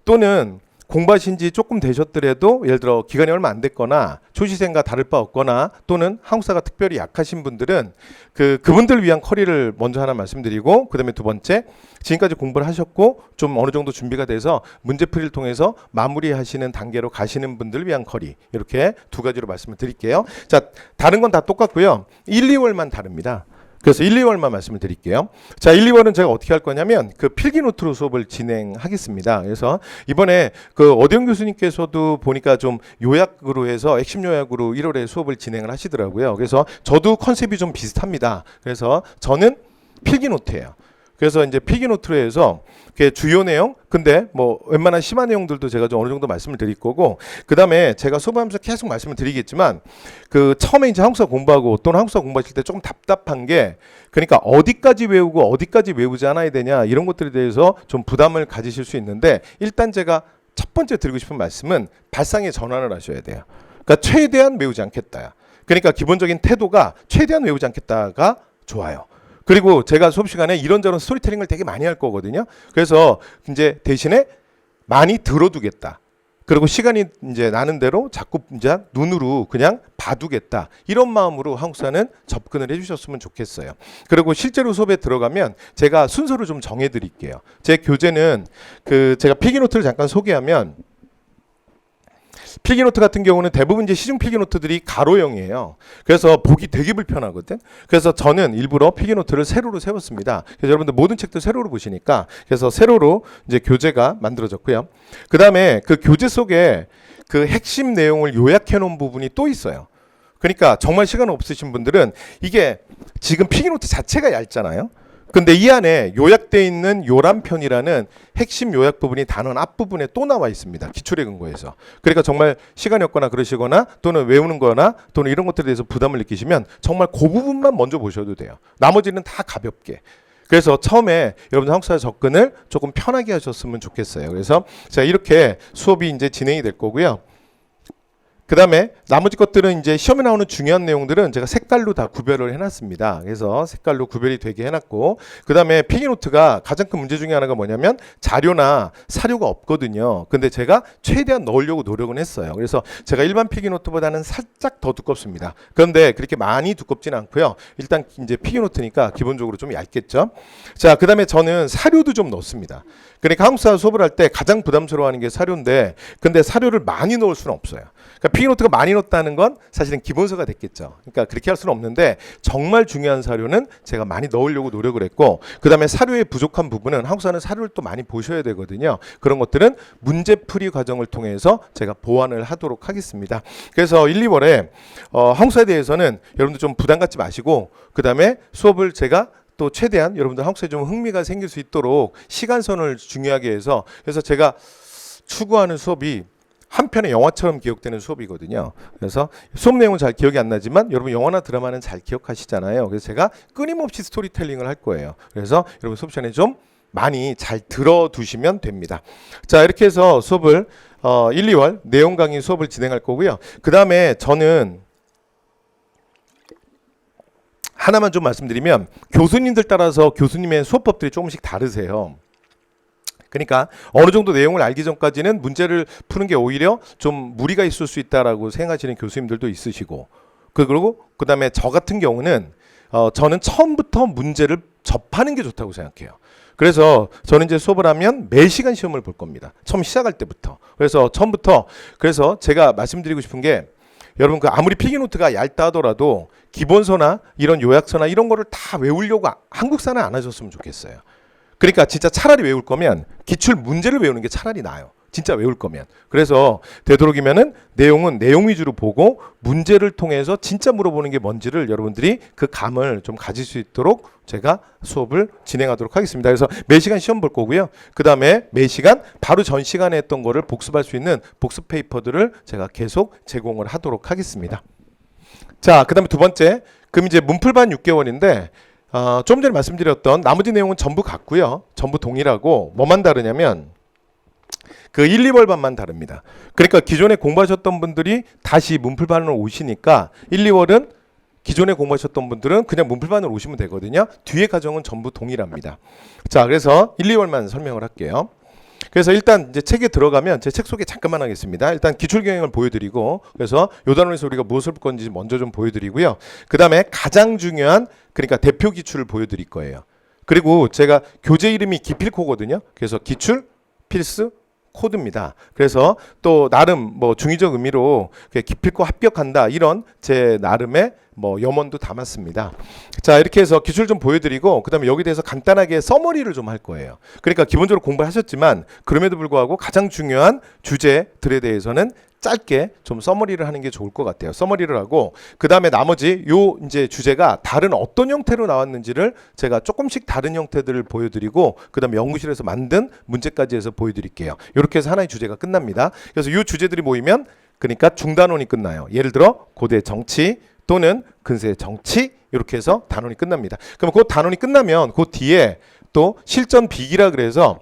또는 공부하신 지 조금 되셨더라도 예를 들어 기간이 얼마 안 됐거나 초시생과 다를 바 없거나 또는 한국사가 특별히 약하신 분들은 그분들 위한 커리를 먼저 하나 말씀드리고 그다음에 두 번째 지금까지 공부를 하셨고 좀 어느 정도 준비가 돼서 문제풀이를 통해서 마무리하시는 단계로 가시는 분들 위한 커리 이렇게 두 가지로 말씀을 드릴게요. 자, 다른 건 다 똑같고요. 1, 2월만 다릅니다. 그래서 1, 2월만 말씀을 드릴게요. 자, 1, 2월은 제가 어떻게 할 거냐면 그 필기노트로 수업을 진행하겠습니다. 그래서 이번에 그 어대영 교수님께서도 보니까 좀 요약으로 해서 핵심 요약으로 1월에 수업을 진행을 하시더라고요. 그래서 저도 컨셉이 좀 비슷합니다. 그래서 저는 필기노트예요. 그래서 이제 필기노트로 해서 주요 내용 근데 뭐 웬만한 심한 내용들도 제가 좀 어느 정도 말씀을 드릴 거고 그다음에 제가 수업하면서 계속 말씀을 드리겠지만 그 처음에 이제 한국사 공부하고 또는 한국사 공부하실 때 조금 답답한 게 그러니까 어디까지 외우고 어디까지 외우지 않아야 되냐 이런 것들에 대해서 좀 부담을 가지실 수 있는데 일단 제가 첫 번째 드리고 싶은 말씀은 발상의 전환을 하셔야 돼요. 그러니까 최대한 외우지 않겠다. 그러니까 기본적인 태도가 최대한 외우지 않겠다가 좋아요. 그리고 제가 수업 시간에 이런저런 스토리텔링을 되게 많이 할 거거든요. 그래서 이제 대신에 많이 들어두겠다. 그리고 시간이 이제 나는 대로 자꾸 이제 눈으로 그냥 봐두겠다. 이런 마음으로 한국사는 접근을 해주셨으면 좋겠어요. 그리고 실제로 수업에 들어가면 제가 순서를 좀 정해드릴게요. 제 교재는 제가 필기노트를 잠깐 소개하면 필기노트 같은 경우는 대부분 이제 시중 필기노트들이 가로형이에요. 그래서 보기 되게 불편하거든. 그래서 저는 일부러 필기노트를 세로로 세웠습니다. 그래서 여러분들 모든 책도 세로로 보시니까 그래서 세로로 이제 교재가 만들어졌고요. 그 다음에 그 교재 속에 그 핵심 내용을 요약해 놓은 부분이 또 있어요. 그러니까 정말 시간 없으신 분들은 이게 지금 필기노트 자체가 얇잖아요. 근데 이 안에 요약되어 있는 요람편이라는 핵심 요약 부분이 단원 앞부분에 또 나와 있습니다. 기출에 근거해서. 그러니까 정말 시간이 없거나 그러시거나 또는 외우는 거나 또는 이런 것들에 대해서 부담을 느끼시면 정말 그 부분만 먼저 보셔도 돼요. 나머지는 다 가볍게. 그래서 처음에 여러분들 한국사 접근을 조금 편하게 하셨으면 좋겠어요. 그래서 자, 이렇게 수업이 이제 진행이 될 거고요. 그 다음에 나머지 것들은 이제 시험에 나오는 중요한 내용들은 제가 색깔로 다 구별을 해놨습니다. 그래서 색깔로 구별이 되게 해놨고 그 다음에 필기노트가 가장 큰 문제 중에 하나가 뭐냐면 자료나 사료가 없거든요. 근데 제가 최대한 넣으려고 노력은 했어요. 그래서 제가 일반 필기노트보다는 살짝 더 두껍습니다. 그런데 그렇게 많이 두껍지는 않고요. 일단 이제 필기노트니까 기본적으로 좀 얇겠죠. 자, 그 다음에 저는 사료도 좀 넣습니다. 그러니까 한국사 수업을 할 때 가장 부담스러워하는 게 사료인데 근데 사료를 많이 넣을 수는 없어요. 그러니까 피기노트가 많이 넣었다는 건 사실은 기본서가 됐겠죠. 그러니까 그렇게 할 수는 없는데 정말 중요한 사료는 제가 많이 넣으려고 노력을 했고, 그 다음에 사료의 부족한 부분은 한국사는 사료를 또 많이 보셔야 되거든요. 그런 것들은 문제풀이 과정을 통해서 제가 보완을 하도록 하겠습니다. 그래서 1, 2월에 한국사에 대해서는 여러분들 좀 부담 갖지 마시고, 그 다음에 수업을 제가 또 최대한 여러분들 한국사에 좀 흥미가 생길 수 있도록 시간선을 중요하게 해서, 그래서 제가 추구하는 수업이 한편의 영화처럼 기억되는 수업이거든요. 그래서 수업 내용은 잘 기억이 안 나지만 여러분 영화나 드라마는 잘 기억하시잖아요. 그래서 제가 끊임없이 스토리텔링을 할 거예요. 그래서 여러분 수업 시간에 좀 많이 잘 들어두시면 됩니다. 자, 이렇게 해서 수업을 1, 2월 내용 강의 수업을 진행할 거고요. 그 다음에 저는 하나만 좀 말씀드리면, 교수님들 따라서 교수님의 수업법들이 조금씩 다르세요. 그러니까 어느 정도 내용을 알기 전까지는 문제를 푸는 게 오히려 좀 무리가 있을 수 있다라고 생각하시는 교수님들도 있으시고, 그리고 그다음에 저 같은 경우는 저는 처음부터 문제를 접하는 게 좋다고 생각해요. 그래서 저는 이제 수업을 하면 매 시간 시험을 볼 겁니다. 처음 시작할 때부터. 그래서 처음부터, 그래서 제가 말씀드리고 싶은 게, 여러분 그 아무리 필기노트가 얇다 하더라도 기본서나 이런 요약서나 이런 거를 다 외우려고 한국사는 안 하셨으면 좋겠어요. 그러니까 진짜 차라리 외울 거면 기출 문제를 외우는 게 차라리 나아요. 진짜 외울 거면. 그래서 되도록이면은 내용은 내용 위주로 보고 문제를 통해서 진짜 물어보는 게 뭔지를 여러분들이 그 감을 좀 가질 수 있도록 제가 수업을 진행하도록 하겠습니다. 그래서 매 시간 시험 볼 거고요. 그 다음에 매 시간 바로 전 시간에 했던 거를 복습할 수 있는 복습 페이퍼들을 제가 계속 제공을 하도록 하겠습니다. 자, 그 다음에 두 번째, 그럼 이제 문풀반 6개월인데 좀 전에 말씀드렸던 나머지 내용은 전부 같고요. 전부 동일하고 뭐만 다르냐면 그 1, 2월반만 다릅니다. 그러니까 기존에 공부하셨던 분들이 다시 문풀반으로 오시니까 1, 2월은 기존에 공부하셨던 분들은 그냥 문풀반으로 오시면 되거든요. 뒤에 과정은 전부 동일합니다. 자, 그래서 1, 2월만 설명을 할게요. 그래서 일단 이제 책에 들어가면 제 책 소개 잠깐만 하겠습니다. 일단 기출 경향을 보여드리고, 그래서 요 단원에서 우리가 무엇을 볼 건지 먼저 좀 보여드리고요. 그 다음에 가장 중요한, 그러니까 대표 기출을 보여드릴 거예요. 그리고 제가 교재 이름이 기필코거든요. 그래서 기출 필수 코드입니다. 그래서 또 나름 뭐 중의적 의미로 기필코 합격한다, 이런 제 나름의 뭐 염원도 담았습니다. 자, 이렇게 해서 기출 좀 보여드리고, 그 다음에 여기 대해서 간단하게 서머리를 좀 할 거예요. 그러니까 기본적으로 공부하셨지만 그럼에도 불구하고 가장 중요한 주제들에 대해서는 짧게 좀 서머리를 하는 게 좋을 것 같아요. 서머리를 하고, 그 다음에 나머지 요 이제 주제가 다른 어떤 형태로 나왔는지를 제가 조금씩 다른 형태들을 보여드리고, 그 다음에 연구실에서 만든 문제까지 해서 보여드릴게요. 이렇게 해서 하나의 주제가 끝납니다. 그래서 요 주제들이 모이면 그러니까 중단원이 끝나요. 예를 들어 고대 정치 또는 근세 정치, 이렇게 해서 단원이 끝납니다. 그럼 그 단원이 끝나면 그 뒤에 또 실전 비기라 그래서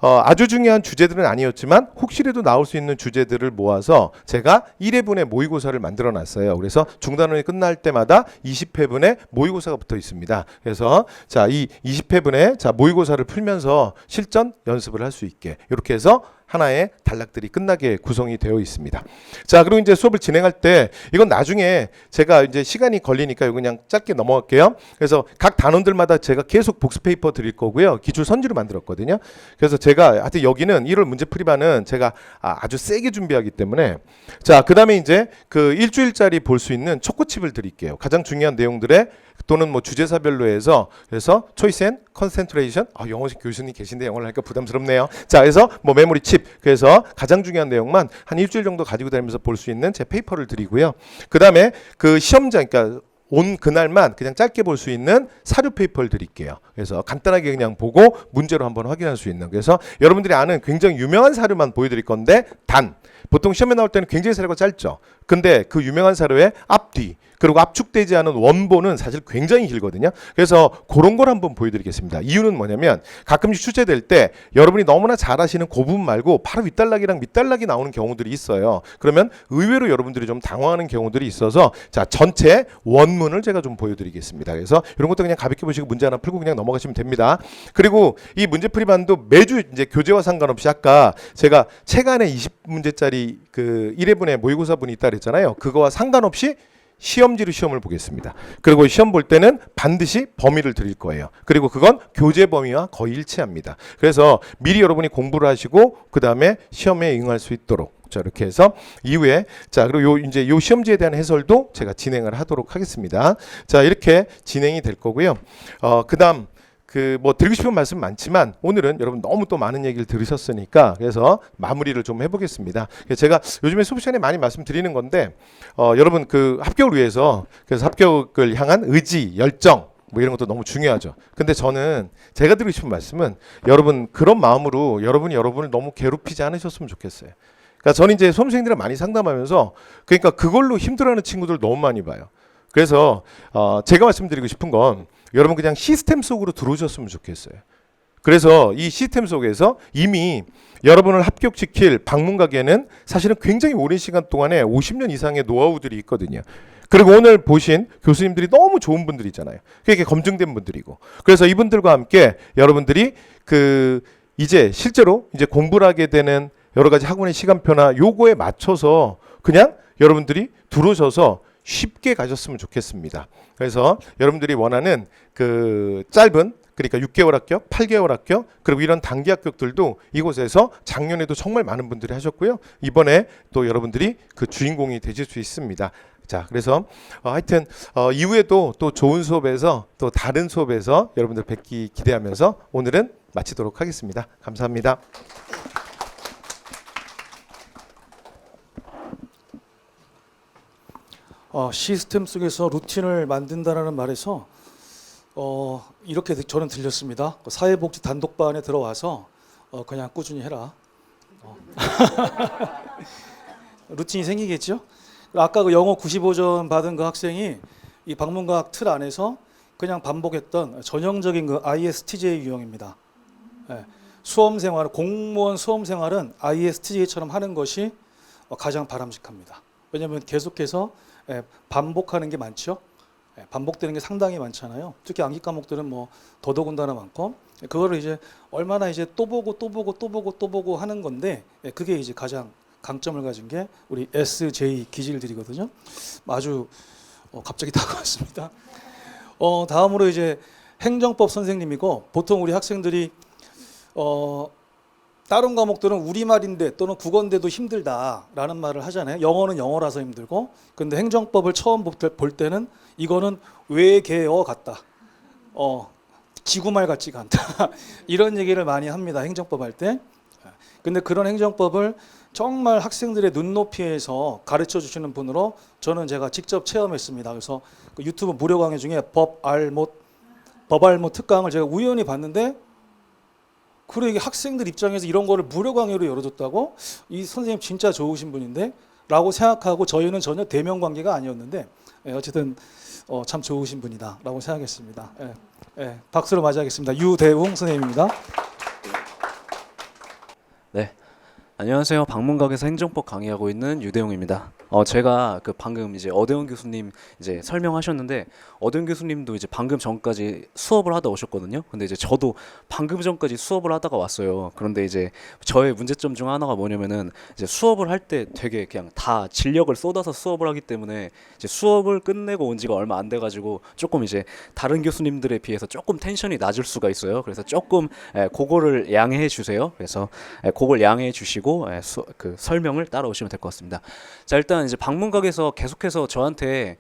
아주 중요한 주제들은 아니었지만 혹시라도 나올 수 있는 주제들을 모아서 제가 1회분의 모의고사를 만들어 놨어요. 그래서 중단원이 끝날 때마다 20회분의 모의고사가 붙어 있습니다. 그래서 자, 이 20회분의 자 모의고사를 풀면서 실전 연습을 할 수 있게 이렇게 해서 하나의 단락들이 끝나게 구성이 되어 있습니다. 자, 그리고 이제 수업을 진행할 때 이건 나중에 제가 이제 시간이 걸리니까 이거 그냥 짧게 넘어갈게요. 그래서 각 단원들마다 제가 계속 복습 페이퍼 드릴 거고요. 기출 선지를 만들었거든요. 그래서 제가 하여튼 여기는 1월 문제풀이반은 제가 아주 세게 준비하기 때문에, 자, 그다음에 이제 그 일주일짜리 볼 수 있는 초코칩을 드릴게요. 가장 중요한 내용들의 또는 뭐 주제사별로 해서, 그래서 초이스 앤 컨센트레이션, 영어 교수님 계신데 영어를 하니까 부담스럽네요. 자, 그래서 뭐 메모리 칩, 그래서 가장 중요한 내용만 한 일주일 정도 가지고 다니면서 볼 수 있는 제 페이퍼를 드리고요. 그 다음에 그 시험장, 그러니까 온 그날만 그냥 짧게 볼 수 있는 사료 페이퍼를 드릴게요. 그래서 간단하게 그냥 보고 문제로 한번 확인할 수 있는, 그래서 여러분들이 아는 굉장히 유명한 사료만 보여드릴 건데, 보통 시험에 나올 때는 굉장히 사료가 짧죠. 근데 그 유명한 사료의 앞뒤 그리고 압축되지 않은 원본은 사실 굉장히 길거든요. 그래서 그런 걸 한번 보여드리겠습니다. 이유는 뭐냐면 가끔씩 출제될 때 여러분이 너무나 잘 아시는 그 부분 말고 바로 윗단락이랑 밑단락이 나오는 경우들이 있어요. 그러면 의외로 여러분들이 좀 당황하는 경우들이 있어서, 자, 전체 원문을 제가 좀 보여드리겠습니다. 그래서 이런 것도 그냥 가볍게 보시고 문제 하나 풀고 그냥 넘어가시면 됩니다. 그리고 이 문제풀이반도 매주 이제 교재와 상관없이 아까 제가 책 안에 20문제짜리 그 1회분의 모의고사분이 있다 그랬잖아요. 그거와 상관없이 시험지로 시험을 보겠습니다. 그리고 시험 볼 때는 반드시 범위를 드릴 거예요. 그리고 그건 교재 범위와 거의 일치합니다. 그래서 미리 여러분이 공부를 하시고 그 다음에 시험에 응할 수 있도록 자, 이렇게 해서 이후에 자, 그리고 요 이제 요 시험지에 대한 해설도 제가 진행을 하도록 하겠습니다. 자, 이렇게 진행이 될 거고요. 그다음 그 뭐 드리고 싶은 말씀 많지만 오늘은 여러분 너무 또 많은 얘기를 들으셨으니까 그래서 마무리를 좀 해보겠습니다. 그래서 제가 요즘에 수업 시간에 많이 말씀드리는 건데 여러분 그 합격을 위해서 그래서 합격을 향한 의지, 열정 뭐 이런 것도 너무 중요하죠. 근데 저는 제가 드리고 싶은 말씀은 여러분 그런 마음으로 여러분을 너무 괴롭히지 않으셨으면 좋겠어요. 그러니까 저는 이제 수험생들을 많이 상담하면서 그러니까 그걸로 힘들어하는 친구들 너무 많이 봐요. 그래서 제가 말씀드리고 싶은 건 여러분 그냥 시스템 속으로 들어오셨으면 좋겠어요. 그래서 이 시스템 속에서 이미 여러분을 합격시킬 방문가게는 사실은 굉장히 오랜 시간 동안에 50년 이상의 노하우들이 있거든요. 그리고 오늘 보신 교수님들이 너무 좋은 분들이잖아요. 그게 검증된 분들이고. 그래서 이분들과 함께 여러분들이 그 이제 실제로 이제 공부를 하게 되는 여러 가지 학원의 시간표나 요거에 맞춰서 그냥 여러분들이 들어오셔서 쉽게 가셨으면 좋겠습니다. 그래서 여러분들이 원하는 그 짧은 그러니까 6개월 합격, 8개월 합격 그리고 이런 단기 합격들도 이곳에서 작년에도 정말 많은 분들이 하셨고요. 이번에 또 여러분들이 그 주인공이 되실 수 있습니다. 자, 그래서 하여튼 이후에도 또 좋은 수업에서 또 다른 수업에서 여러분들 뵙기 기대하면서 오늘은 마치도록 하겠습니다. 감사합니다. 시스템 속에서 루틴을 만든다라는 말에서 이렇게 저는 들렸습니다. 사회복지 단독반에 들어와서 그냥 꾸준히 해라. 루틴이 생기겠죠? 아까 그 영어 95점 받은 그 학생이 이 방문각 틀 안에서 그냥 반복했던 전형적인 그 ISTJ 유형입니다. 수험 생활, 공무원 수험 생활은 ISTJ처럼 하는 것이 가장 바람직합니다. 왜냐하면 계속해서 반복하는 게 많죠. 반복되는 게 상당히 많잖아요. 특히 암기 과목들은 뭐 더더군다나 많고 그거를 이제 얼마나 이제 또 보고 하는 건데 그게 이제 가장 강점을 가진 게 우리 SJ 기질들이거든요. 아주 갑자기 다가왔습니다. 다음으로 이제 행정법 선생님이고 보통 우리 학생들이 다른 과목들은 우리말인데 또는 국어인데도 힘들다라는 말을 하잖아요. 영어는 영어라서 힘들고 근데 행정법을 처음 볼 때는 이거는 외계어 같다. 지구말 같지가 않다. 이런 얘기를 많이 합니다. 행정법 할 때. 근데 그런 행정법을 정말 학생들의 눈높이에서 가르쳐 주시는 분으로 제가 직접 체험했습니다. 그래서 그 유튜브 무료 강의 중에 법알못 특강을 제가 우연히 봤는데 그리고 이게 학생들 입장에서 이런 거를 무료 강의로 열어줬다고? 이 선생님 진짜 좋으신 분인데? 라고 생각하고 저희는 전혀 대면 관계가 아니었는데 어쨌든 참 좋으신 분이다 라고 생각했습니다. 박수로 맞이하겠습니다. 유대웅 선생님입니다. 네, 안녕하세요. 방문각에서 행정법 강의하고 있는 유대용입니다. 제가 그 방금 이제 어대원 교수님 이제 설명하셨는데 어대원 교수님도 이제 방금 전까지 수업을 하다 오셨거든요. 근데 이제 저도 방금 전까지 수업을 하다가 왔어요. 그런데 이제 저의 문제점 중 하나가 뭐냐면은 이제 수업을 할 때 되게 그냥 다 진력을 쏟아서 수업을 하기 때문에 이제 수업을 끝내고 온 지가 얼마 안 돼 가지고 조금 이제 다른 교수님들에 비해서 조금 텐션이 낮을 수가 있어요. 그래서 조금 그거를 양해해 주세요. 그래서 그걸 양해해 주시고 그 설명을 따라오시면 될 것 같습니다. 자, 일단 이제 방문각에서 계속해서 저한테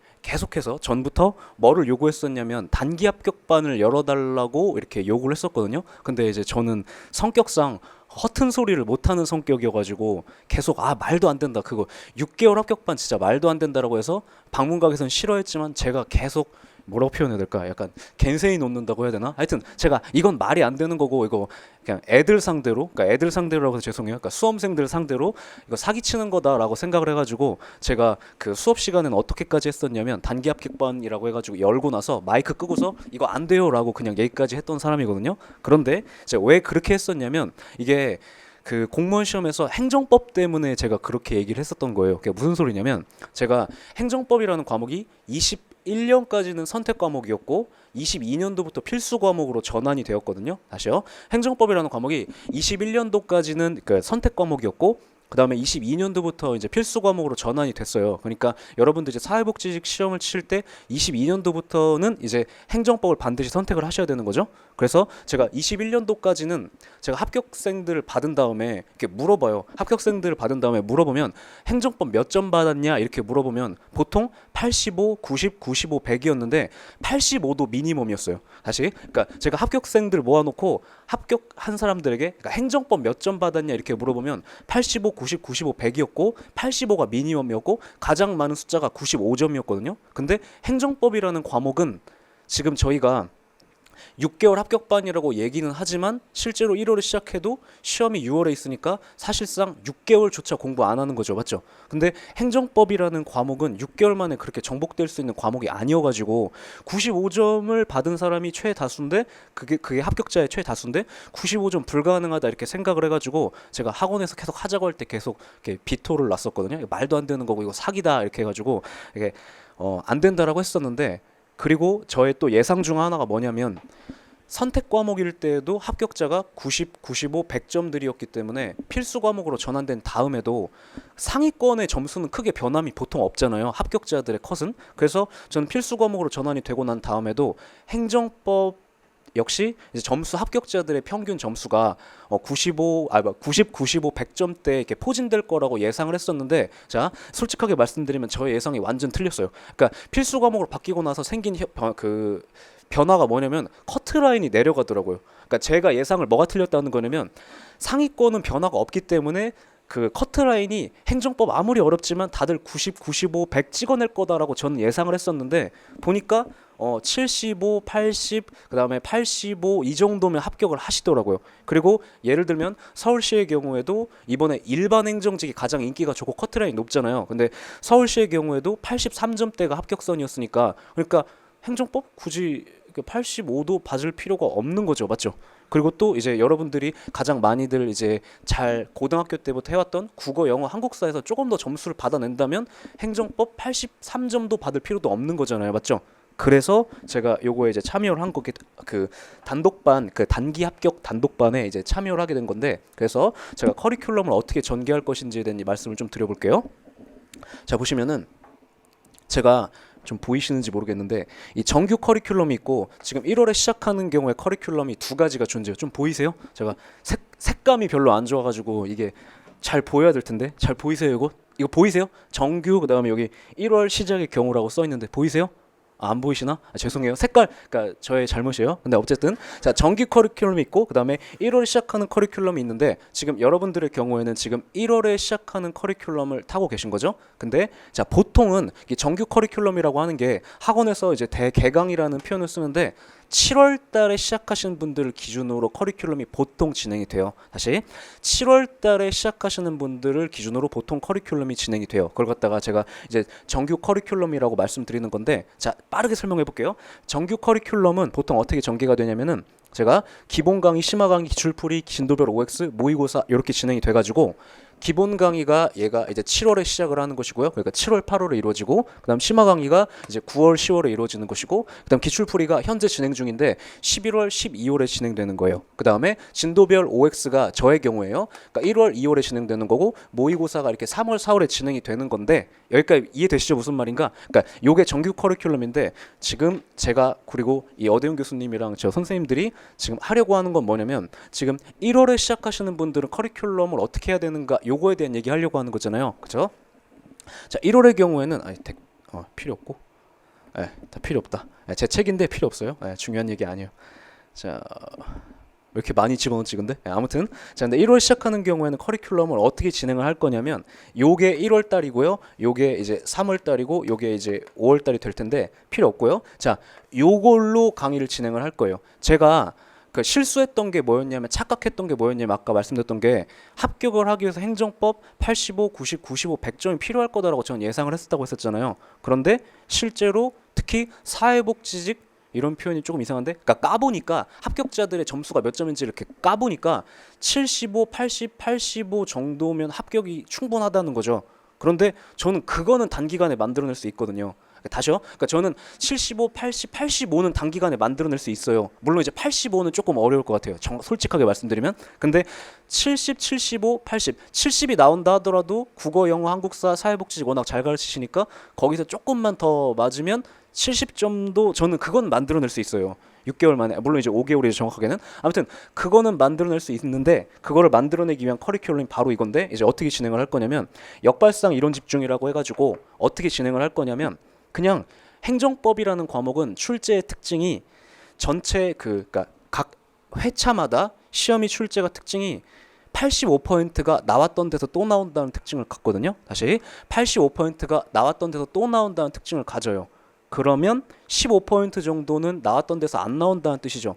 전부터 뭐를 요구했었냐면 단기 합격반을 열어달라고 이렇게 요구를 했었거든요. 근데 이제 저는 성격상 허튼 소리를 못하는 성격이어가지고 계속 말도 안 된다, 그거 6개월 합격반 진짜 말도 안 된다라고 해서 방문각에서는 싫어했지만 제가 계속 뭐라고 표현해야 될까? 약간 겐세이 놓는다고 해야 되나? 하여튼 제가 이건 말이 안 되는 거고 이거 그냥 애들 상대로라고 해서 죄송해요. 그러니까 수험생들 상대로 이거 사기치는 거다라고 생각을 해가지고 제가 그 수업 시간은 어떻게까지 했었냐면 단기 합격반이라고 해가지고 열고 나서 마이크 끄고서 이거 안 돼요라고 그냥 얘기까지 했던 사람이거든요. 그런데 제가 왜 그렇게 했었냐면 이게 그 공무원 시험에서 행정법 때문에 제가 그렇게 얘기를 했었던 거예요. 그게 무슨 소리냐면 제가 행정법이라는 과목이 21년까지는 선택 과목이었고 22년도부터 필수 과목으로 전환이 되었거든요. 다시요. 행정법이라는 과목이 21년도까지는 그 선택 과목이었고 그 다음에 22년도부터 이제 필수 과목으로 전환이 됐어요. 그러니까 여러분들 이제 사회복지직 시험을 칠 때 22년도부터는 이제 행정법을 반드시 선택을 하셔야 되는 거죠. 그래서 제가 21년도까지는 제가 합격생들을 받은 다음에 이렇게 물어봐요. 합격생들을 받은 다음에 물어보면 행정법 몇 점 받았냐 이렇게 물어보면 보통 85, 90, 95, 100이었는데 85도 미니멈이었어요. 다시 그러니까 제가 합격생들 모아놓고 합격한 사람들에게 그러니까 행정법 몇 점 받았냐 이렇게 물어보면 85, 90, 95, 100이었고 85가 미니멈이었고 가장 많은 숫자가 95점이었거든요. 근데 행정법이라는 과목은 지금 저희가 6개월 합격반이라고 얘기는 하지만 실제로 1월에 시작해도 시험이 6월에 있으니까 사실상 6개월조차 공부 안 하는 거죠. 맞죠? 근데 행정법이라는 과목은 6개월 만에 그렇게 정복될 수 있는 과목이 아니어가지고 95점을 받은 사람이 최다수인데 그게 합격자의 최다수인데 95점 불가능하다 이렇게 생각을 해가지고 제가 학원에서 계속 하자고 할 때 계속 이렇게 비토를 놨었거든요. 말도 안 되는 거고 이거 사기다 이렇게 해가지고 이게 안 된다라고 했었는데 그리고 저의 또 예상 중 하나가 뭐냐면 선택 과목일 때에도 합격자가 90, 95, 100점들이었기 때문에 필수 과목으로 전환된 다음에도 상위권의 점수는 크게 변함이 보통 없잖아요. 합격자들의 컷은. 그래서 저는 필수 과목으로 전환이 되고 난 다음에도 행정법 역시 이제 점수 합격자들의 평균 점수가 90, 95, 100점대 이렇게 포진될 거라고 예상을 했었는데 자 솔직하게 말씀드리면 저의 예상이 완전 틀렸어요. 그러니까 필수 과목으로 바뀌고 나서 생긴 그 변화가 뭐냐면 커트라인이 내려가더라고요. 그러니까 제가 예상을 뭐가 틀렸다는 거냐면 상위권은 변화가 없기 때문에 그 커트라인이 행정법 아무리 어렵지만 다들 90, 95, 100 찍어낼 거다라고 저는 예상을 했었는데 보니까 75, 80, 그다음에 85 이 정도면 합격을 하시더라고요. 그리고 예를 들면 서울시의 경우에도 이번에 일반 행정직이 가장 인기가 좋고 커트라인이 높잖아요. 근데 서울시의 경우에도 83점대가 합격선이었으니까 그러니까 행정법 굳이 85도 받을 필요가 없는 거죠. 맞죠? 그리고 또 이제 여러분들이 가장 많이들 이제 잘 고등학교 때부터 해왔던 국어, 영어, 한국사에서 조금 더 점수를 받아낸다면 행정법 83점도 받을 필요도 없는 거잖아요. 맞죠? 그래서 제가 요거에 이제 참여를 한 거게 그 단독반 그 단기 합격 단독반에 이제 참여를 하게 된 건데 그래서 제가 커리큘럼을 어떻게 전개할 것인지에 대한 말씀을 좀 드려볼게요. 자 보시면은 제가 좀 보이시는지 모르겠는데 이 정규 커리큘럼이 있고 지금 1월에 시작하는 경우에 커리큘럼이 두 가지가 존재해요. 좀 보이세요? 제가 색감이 별로 안 좋아가지고 이게 잘 보여야 될 텐데 잘 보이세요? 이거 보이세요? 정규 그다음에 여기 1월 시작의 경우라고 써 있는데 보이세요? 안 보이시나? 죄송해요. 색깔, 그러니까 저의 잘못이에요. 근데 어쨌든 자 정규 커리큘럼이 있고 그 다음에 1월에 시작하는 커리큘럼이 있는데 지금 여러분들의 경우에는 지금 1월에 시작하는 커리큘럼을 타고 계신 거죠. 근데 자 보통은 이 정규 커리큘럼이라고 하는 게 학원에서 이제 대개강이라는 표현을 쓰는데 7월 달에 시작하시는 분들을 기준으로 커리큘럼이 보통 진행이 돼요. 다시 7월 달에 시작하시는 분들을 기준으로 보통 커리큘럼이 진행이 돼요. 그걸 갖다가 제가 이제 정규 커리큘럼이라고 말씀드리는 건데 자 빠르게 설명해 볼게요. 정규 커리큘럼은 보통 어떻게 전개가 되냐면은 제가 기본 강의, 심화 강의, 기출풀이, 진도별 OX, 모의고사 이렇게 진행이 돼가지고 기본 강의가 얘가 이제 7월에 시작을 하는 것이고요. 그러니까 7월, 8월에 이루어지고 그다음 심화 강의가 이제 9월, 10월에 이루어지는 것이고 그다음 기출풀이가 현재 진행 중인데 11월, 12월에 진행되는 거예요. 그다음에 진도별 OX가 저의 경우에요. 그러니까 1월, 2월에 진행되는 거고 모의고사가 이렇게 3월, 4월에 진행이 되는 건데 여기까지 이해되시죠? 무슨 말인가? 그러니까 요게 정규 커리큘럼인데 지금 제가 그리고 이 어대훈 교수님이랑 저 선생님들이 지금 하려고 하는 건 뭐냐면 지금 1월에 시작하시는 분들은 커리큘럼을 어떻게 해야 되는가 요거에 대한 얘기 하려고 하는 거잖아요. 그죠? 자, 1월의 경우에는 필요 없고 다 필요 없다. 제 책인데 필요 없어요. 중요한 얘기 아니에요. 자, 왜 이렇게 많이 집어넣지 근데? 아무튼 자, 근데 1월 시작하는 경우에는 커리큘럼을 어떻게 진행을 할 거냐면 요게 1월 달이고요. 요게 이제 3월 달이고 요게 이제 5월 달이 될 텐데 필요 없고요. 자, 요걸로 강의를 진행을 할 거예요. 제가 그 실수했던 게 뭐였냐면 착각했던 게 뭐였냐면 아까 말씀드렸던 게 합격을 하기 위해서 행정법 85, 90, 95, 100점이 필요할 거다라고 저는 예상을 했었다고 했었잖아요. 그런데 실제로 특히 사회복지직 이런 표현이 조금 이상한데 그러니까 까보니까 합격자들의 점수가 몇 점인지 이렇게 까보니까 75, 80, 85 정도면 합격이 충분하다는 거죠. 그런데 저는 그거는 단기간에 만들어낼 수 있거든요. 다시요. 그러니까 저는 75, 80, 85는 단기간에 만들어낼 수 있어요. 물론 이제 85는 조금 어려울 것 같아요. 솔직하게 말씀드리면. 근데 70, 75, 80, 70이 나온다 하더라도 국어, 영어, 한국사, 사회복지 워낙 잘 가르치시니까 거기서 조금만 더 맞으면 70점도 저는 그건 만들어낼 수 있어요. 6개월 만에, 물론 이제 5개월이죠 정확하게는. 아무튼 그거는 만들어낼 수 있는데 그거를 만들어내기 위한 커리큘럼이 바로 이건데 이제 어떻게 진행을 할 거냐면 역발상 이론 집중이라고 해가지고 어떻게 진행을 할 거냐면 그냥 행정법이라는 과목은 출제의 특징이 전체 그러니까 각 회차마다 시험이 출제가 특징이 85%가 나왔던 데서 또 나온다는 특징을 갖거든요. 다시 85%가 나왔던 데서 또 나온다는 특징을 가져요. 그러면 15% 정도는 나왔던 데서 안 나온다는 뜻이죠.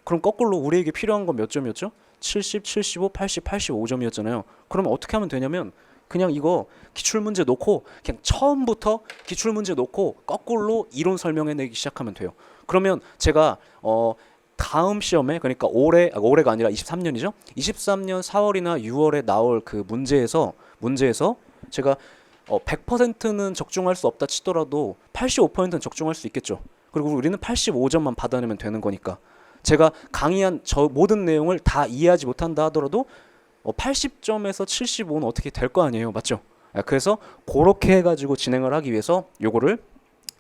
그럼 거꾸로 우리에게 필요한 건 몇 점이었죠? 70, 75, 80, 85점이었잖아요. 그러면 어떻게 하면 되냐면 그냥 이거 기출문제 놓고 그냥 처음부터 기출문제 놓고 거꾸로 이론 설명해내기 시작하면 돼요. 그러면 제가 다음 시험에 그러니까 올해가 아니라 23년이죠. 23년 4월이나 6월에 나올 그 문제에서 제가 100%는 적중할 수 없다 치더라도 85%는 적중할 수 있겠죠. 그리고 우리는 85점만 받아내면 되는 거니까 제가 강의한 저 모든 내용을 다 이해하지 못한다 하더라도 80점에서 75는 어떻게 될 거 아니에요, 맞죠? 그래서 그렇게 해가지고 진행을 하기 위해서 요거를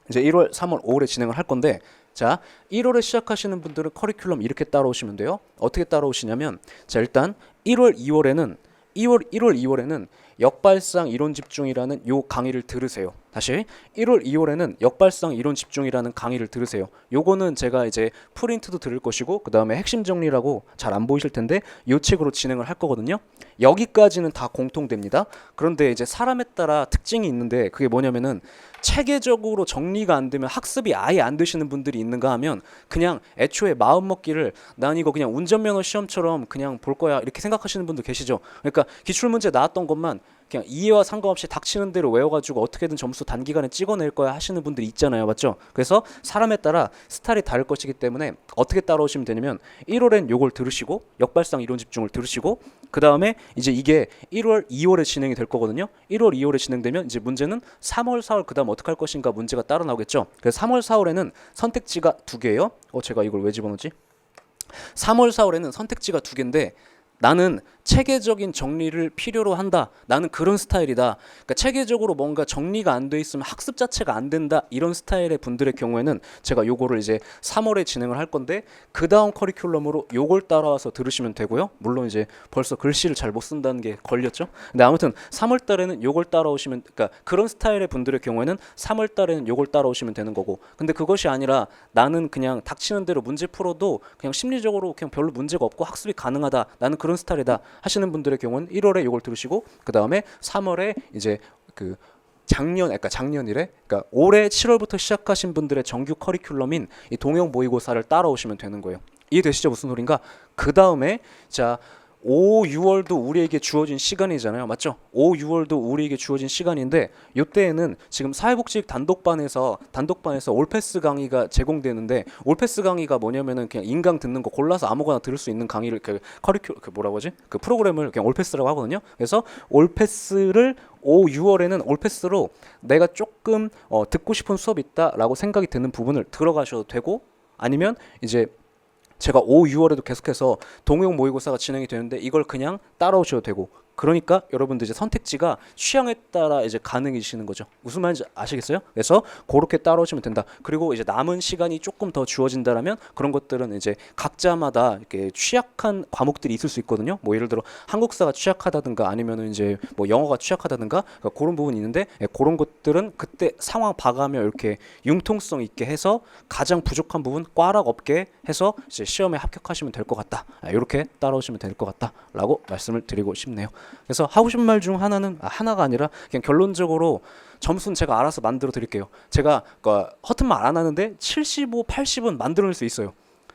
이제 1월, 3월, 5월에 진행을 할 건데 자 1월에 시작하시는 분들은 커리큘럼 이렇게 따라오시면 돼요. 어떻게 따라오시냐면 자 일단 1월, 2월에는 역발상 이론 집중이라는 요 강의를 들으세요. 다시 1월, 2월에는 역발상 이론 집중이라는 강의를 들으세요. 요거는 제가 이제 프린트도 들을 것이고 그 다음에 핵심 정리라고 잘 안 보이실 텐데 요 책으로 진행을 할 거거든요. 여기까지는 다 공통됩니다. 그런데 이제 사람에 따라 특징이 있는데 그게 뭐냐면은 체계적으로 정리가 안 되면 학습이 아예 안 되시는 분들이 있는가 하면 그냥 애초에 마음 먹기를 난 이거 그냥 운전면허 시험처럼 그냥 볼 거야 이렇게 생각하시는 분들 계시죠. 그러니까 기출문제 나왔던 것만 그냥 이해와 상관없이 닥치는 대로 외워가지고 어떻게든 점수 단기간에 찍어낼 거야 하시는 분들이 있잖아요, 맞죠? 그래서 사람에 따라 스타일이 다를 것이기 때문에 어떻게 따라오시면 되냐면 1월엔 요걸 들으시고 역발상 이론 집중을 들으시고 그 다음에 이제 이게 1월, 2월에 진행이 될 거거든요. 1월, 2월에 진행되면 이제 문제는 3월, 4월 그 다음 어떻게 할 것인가 문제가 따라 나오겠죠. 그래서 3월, 4월에는 선택지가 2개예요. 제가 이걸 왜 집어넣지? 3월, 4월에는 선택지가 2개인데 나는 체계적인 정리를 필요로 한다. 나는 그런 스타일이다. 그러니까 체계적으로 뭔가 정리가 안 돼 있으면 학습 자체가 안 된다. 이런 스타일의 분들의 경우에는 제가 요거를 이제 3월에 진행을 할 건데 그 다음 커리큘럼으로 요걸 따라와서 들으시면 되고요. 물론 이제 벌써 글씨를 잘 못 쓴다는 게 걸렸죠. 근데 아무튼 3월 달에는 요걸 따라오시면 그러니까 그런 스타일의 분들의 경우에는 3월 달에는 요걸 따라오시면 되는 거고 근데 그것이 아니라 나는 그냥 닥치는 대로 문제 풀어도 그냥 심리적으로 그냥 별로 문제가 없고 학습이 가능하다. 나는 그런 스타일이다. 하시는 분들의 경우는 1월에 이걸 들으시고 그 다음에 3월에 이제 그 작년이래. 그러니까 올해 7월부터 시작하신 분들의 정규 커리큘럼인 이 동형 모의고사를 따라오시면 되는 거예요. 이해되시죠? 무슨 소린가? 그 다음에 자 5, 6월도 우리에게 주어진 시간이잖아요. 맞죠? 5, 6월도 우리에게 주어진 시간인데 이때에는 지금 사회복지 단독반에서 올패스 강의가 제공되는데 올패스 강의가 뭐냐면은 그냥 인강 듣는 거 골라서 아무거나 들을 수 있는 강의를 그 프로그램을 그냥 올패스라고 하거든요. 그래서 올패스를 5, 6월에는 올패스로 내가 조금 듣고 싶은 수업이 있다라고 생각이 드는 부분을 들어가셔도 되고 아니면 이제 제가 5, 6월에도 계속해서 동형 모의고사가 진행이 되는데 이걸 그냥 따라오셔도 되고 그러니까 여러분들 이제 선택지가 취향에 따라 이제 가능해지시는 거죠. 무슨 말인지 아시겠어요? 그래서 그렇게 따라오시면 된다. 그리고 이제 남은 시간이 조금 더 주어진다라면 그런 것들은 이제 각자마다 이렇게 취약한 과목들이 있을 수 있거든요. 뭐 예를 들어 한국사가 취약하다든가 아니면은 이제 뭐 영어가 취약하다든가 그러니까 그런 부분이 있는데 그런 것들은 그때 상황 봐가며 이렇게 융통성 있게 해서 가장 부족한 부분 꽈락 없게 해서 이제 시험에 합격하시면 될 것 같다. 이렇게 따라오시면 될 것 같다라고 말씀을 드리고 싶네요. 그래서 하고 싶은 말 중 하나는 하나가 아니라 그냥 결론적으로 점수는 제가 알아서 만들어 드릴게요. 제가 허튼 말 안 하는데 75, 80은 만들어낼 수 있어요.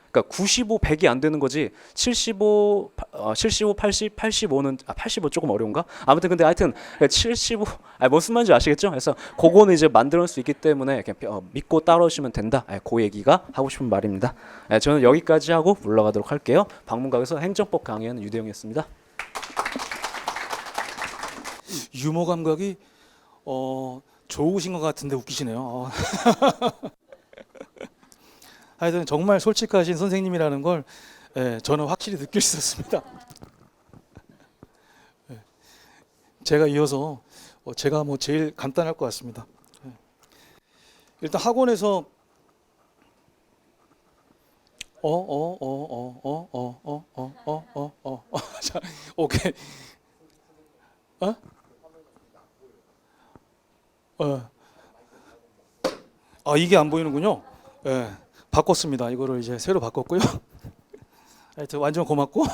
그러니까 95, 100이 안 되는 거지 75, 80, 85는 85 조금 어려운가? 아무튼 근데 하여튼 75 무슨 말인지 아시겠죠? 그래서 그거는 이제 만들어낼 수 있기 때문에 그냥 믿고 따라오시면 된다. 그 얘기가 하고 싶은 말입니다. 저는 여기까지 하고 물러가도록 할게요. 방문각에서 행정법 강의하는 유대용이었습니다. 유머 감각이 좋으신 것 같은데 웃기시네요. 하여튼 정말 솔직하신 선생님이라는 걸 저는 확실히 느낄 수 있었습니다. 제가 이어서 제가 뭐 제일 간단할 것 같습니다. 일단 학원에서 자, 오케이. 이게 안 보이는군요. 예, 바꿨습니다. 이거를 이제 새로 바꿨고요. 하여튼 완전 고맙고.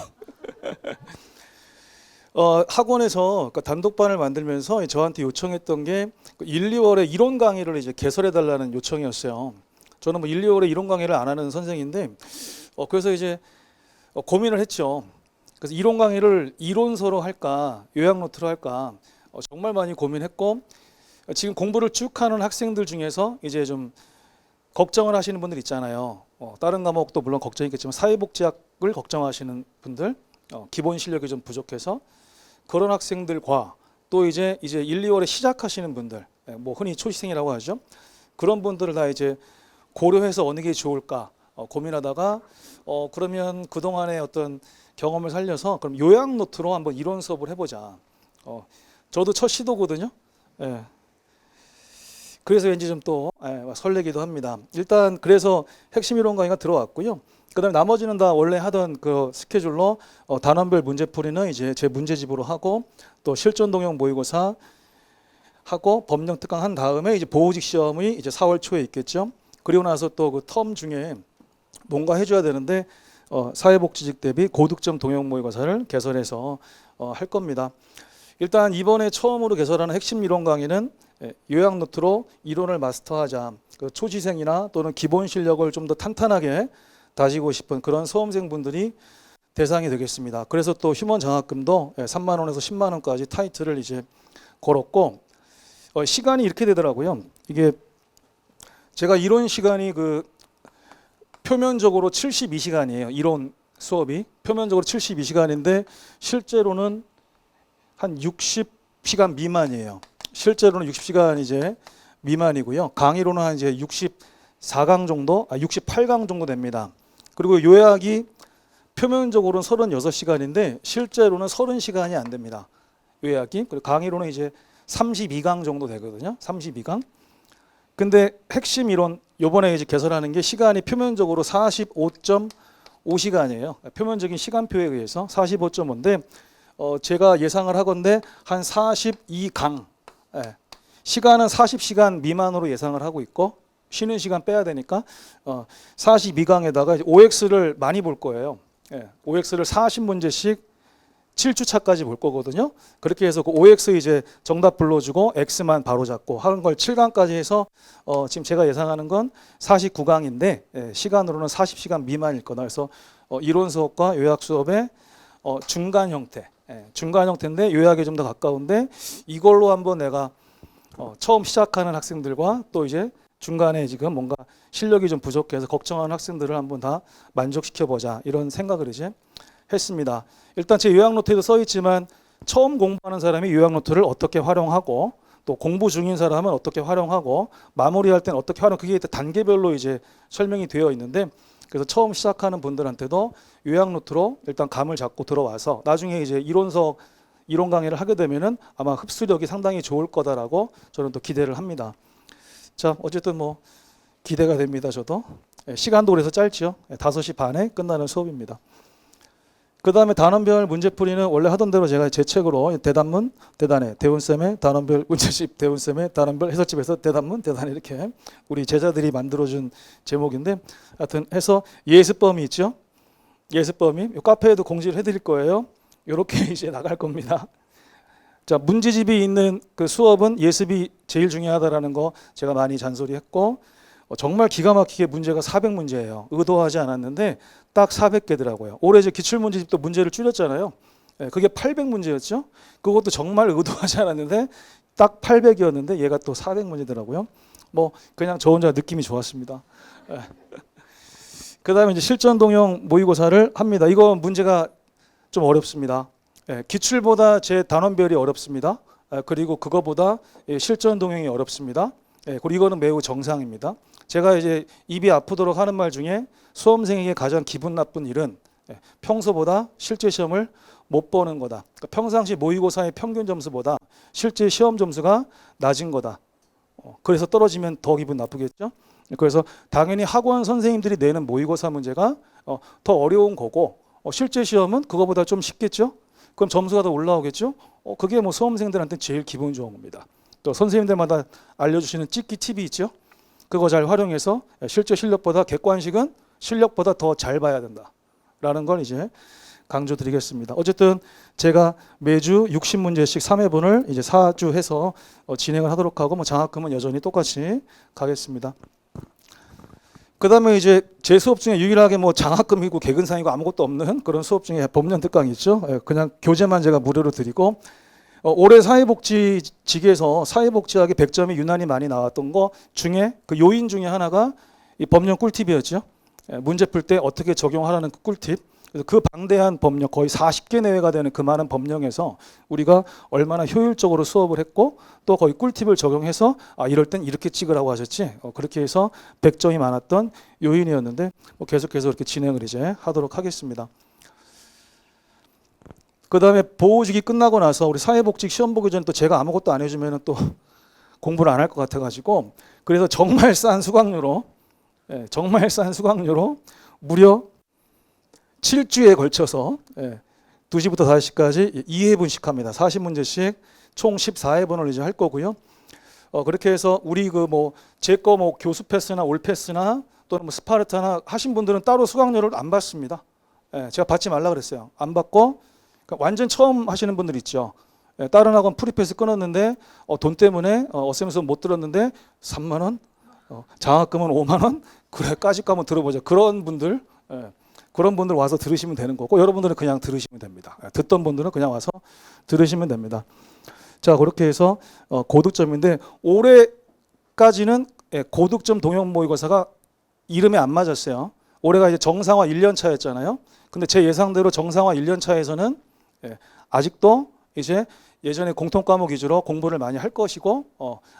학원에서 그 단독반을 만들면서 저한테 요청했던 게 1, 2월에 이론 강의를 이제 개설해 달라는 요청이었어요. 저는 뭐 1, 2월에 이론 강의를 안 하는 선생인데, 그래서 이제 고민을 했죠. 그래서 이론 강의를 이론서로 할까, 요약 노트로 할까, 정말 많이 고민했고, 지금 공부를 쭉 하는 학생들 중에서 이제 좀 걱정을 하시는 분들 있잖아요. 다른 과목도 물론 걱정이겠지만 사회복지학을 걱정하시는 분들, 기본 실력이 좀 부족해서 그런 학생들과 또 이제 1, 2월에 시작하시는 분들, 뭐 흔히 초시생이라고 하죠. 그런 분들을 다 이제 고려해서 어느 게 좋을까 고민하다가 그러면 그동안의 어떤 경험을 살려서 그럼 요약 노트로 한번 이론 수업을 해보자. 저도 첫 시도거든요. 예. 그래서 왠지 좀 또 설레기도 합니다. 일단 그래서 핵심 이론 강의가 들어왔고요. 그다음에 나머지는 다 원래 하던 그 스케줄로 단원별 문제풀이는 이제 제 문제집으로 하고 또 실전 동영 모의고사 하고 법령 특강 한 다음에 이제 보호직 시험이 이제 4월 초에 있겠죠. 그리고 나서 또 그 텀 중에 뭔가 해줘야 되는데 사회복지직 대비 고득점 동영 모의고사를 개설해서 할 겁니다. 일단 이번에 처음으로 개설하는 핵심 이론 강의는 요약 노트로 이론을 마스터하자. 그 초시생이나 또는 기본 실력을 좀 더 탄탄하게 다지고 싶은 그런 수험생분들이 대상이 되겠습니다. 그래서 또 휴먼 장학금도 3만 원에서 10만 원까지 타이틀을 이제 걸었고 시간이 이렇게 되더라고요. 이게 제가 이론 시간이 그 표면적으로 72시간이에요. 이론 수업이 표면적으로 72시간인데 실제로는 한 60시간 미만이에요. 실제로는 60시간 이제 미만이고요. 강의로는 한 이제 64강 정도, 68강 정도 됩니다. 그리고 요약이 표면적으로는 36시간인데 실제로는 30시간이 안 됩니다. 요약이. 그리고 강의로는 이제 32강 정도 되거든요. 32강. 근데 핵심 이론 요번에 이제 개설하는 게 시간이 표면적으로 45.5시간이에요. 표면적인 시간표에 의해서 45.5인데 제가 예상을 하건대 한 42강. 시간은 40시간 미만으로 예상을 하고 있고 쉬는 시간 빼야 되니까 42강에다가 OX를 많이 볼 거예요. OX를 40문제씩 7주차까지 볼 거거든요. 그렇게 해서 그 OX 이제 정답 불러주고 X만 바로 잡고 하는 걸 7강까지 해서 지금 제가 예상하는 건 49강인데 시간으로는 40시간 미만일 거다. 그래서 이론 수업과 요약 수업의 중간 형태. 중간 형태인데 요약에 좀 더 가까운데 이걸로 한번 내가 처음 시작하는 학생들과 또 이제 중간에 지금 뭔가 실력이 좀 부족해서 걱정하는 학생들을 한번 다 만족시켜보자 이런 생각을 이제 했습니다. 일단 제 요약 노트에도 써 있지만 처음 공부하는 사람이 요약 노트를 어떻게 활용하고 또 공부 중인 사람은 어떻게 활용하고 마무리할 때는 어떻게 활용 그게 단계별로 이제 설명이 되어 있는데 그래서 처음 시작하는 분들한테도 요약 노트로 일단 감을 잡고 들어와서 나중에 이제 이론 강의를 하게 되면은 아마 흡수력이 상당히 좋을 거다라고 저는 또 기대를 합니다. 자, 어쨌든 뭐 기대가 됩니다. 저도 시간도 그래서 짧죠. 5시 반에 끝나는 수업입니다. 그 다음에 단원별 문제풀이는 원래 하던 대로 제가 제 책으로 대단문, 대단해, 대운쌤의 단원별 문제집, 대운쌤의 단원별 해설집에서 대단문, 대단해 이렇게 우리 제자들이 만들어준 제목인데 하여튼 해서 예습범위 있죠. 예습범위 카페에도 공지를 해드릴 거예요. 이렇게 이제 나갈 겁니다. 자, 문제집이 있는 그 수업은 예습이 제일 중요하다라는 거 제가 많이 잔소리했고 정말 기가 막히게 문제가 400문제예요. 의도하지 않았는데 딱 400개더라고요. 올해 이제 기출문제집도 문제를 줄였잖아요. 그게 800문제였죠. 그것도 정말 의도하지 않았는데 딱 800이었는데 얘가 또 400문제더라고요. 뭐 그냥 저 혼자 느낌이 좋았습니다. 그 다음에 이제 실전동영 모의고사를 합니다. 이거 문제가 좀 어렵습니다. 기출보다 제 단원별이 어렵습니다. 그리고 그거보다 실전동영이 어렵습니다. 그리고 이거는 매우 정상입니다. 제가 이제 입이 아프도록 하는 말 중에 수험생에게 가장 기분 나쁜 일은 평소보다 실제 시험을 못 보는 거다. 그러니까 평상시 모의고사의 평균 점수보다 실제 시험 점수가 낮은 거다. 그래서 떨어지면 더 기분 나쁘겠죠. 그래서 당연히 학원 선생님들이 내는 모의고사 문제가 더 어려운 거고 실제 시험은 그거보다 좀 쉽겠죠? 그럼 점수가 더 올라오겠죠? 그게 뭐 수험생들한테 제일 기분 좋은 겁니다. 또 선생님들마다 알려주시는 찍기 팁이 있죠? 그거 잘 활용해서 실제 실력보다 객관식은 실력보다 더 잘 봐야 된다라는 걸 이제 강조드리겠습니다. 어쨌든 제가 매주 60문제씩 3회분을 이제 4주 해서 진행을 하도록 하고 뭐 장학금은 여전히 똑같이 가겠습니다. 그다음에 이제 제 수업 중에 유일하게 뭐 장학금이고 개근상이고 아무것도 없는 그런 수업 중에 법년 특강이 있죠. 그냥 교재만 제가 무료로 드리고 올해 사회복지직에서 사회복지학의 100점이 유난히 많이 나왔던 거 중에 그 요인 중에 하나가 이 법령 꿀팁이었죠. 문제 풀 때 어떻게 적용하라는 그 꿀팁. 그래서 그 방대한 법령 거의 40개 내외가 되는 그 많은 법령에서 우리가 얼마나 효율적으로 수업을 했고 또 거의 꿀팁을 적용해서 이럴 땐 이렇게 찍으라고 하셨지 그렇게 해서 100점이 많았던 요인이었는데 계속해서 이렇게 진행을 이제 하도록 하겠습니다. 그 다음에 보호직이 끝나고 나서 우리 사회복직 시험 보기 전에 또 제가 아무것도 안 해주면 또 공부를 안 할 것 같아가지고 그래서 정말 싼 수강료로 무려 7주에 걸쳐서 2시부터 5시까지 2회분씩 합니다. 40문제씩 총 14회분을 이제 할 거고요. 그렇게 해서 우리 그 뭐 제 거 뭐 교수 패스나 올 패스나 또는 뭐 스파르타나 하신 분들은 따로 수강료를 안 받습니다. 제가 받지 말라 그랬어요. 안 받고 그러니까 완전 처음 하시는 분들 있죠. 다른 학원 프리패스 끊었는데 돈 때문에 어셈에서 못 들었는데 3만 원, 장학금은 5만 원, 그래까지 가면 들어보자. 그런 분들 와서 들으시면 되는 거고 여러분들은 그냥 들으시면 됩니다. 듣던 분들은 그냥 와서 들으시면 됩니다. 자 그렇게 해서 고득점인데 올해까지는 고득점 동형 모의고사가 이름에 안 맞았어요. 올해가 이제 정상화 1년 차였잖아요. 근데 제 예상대로 정상화 1년 차에서는 아직도 이제 예전에 공통 과목 위주로 공부를 많이 할 것이고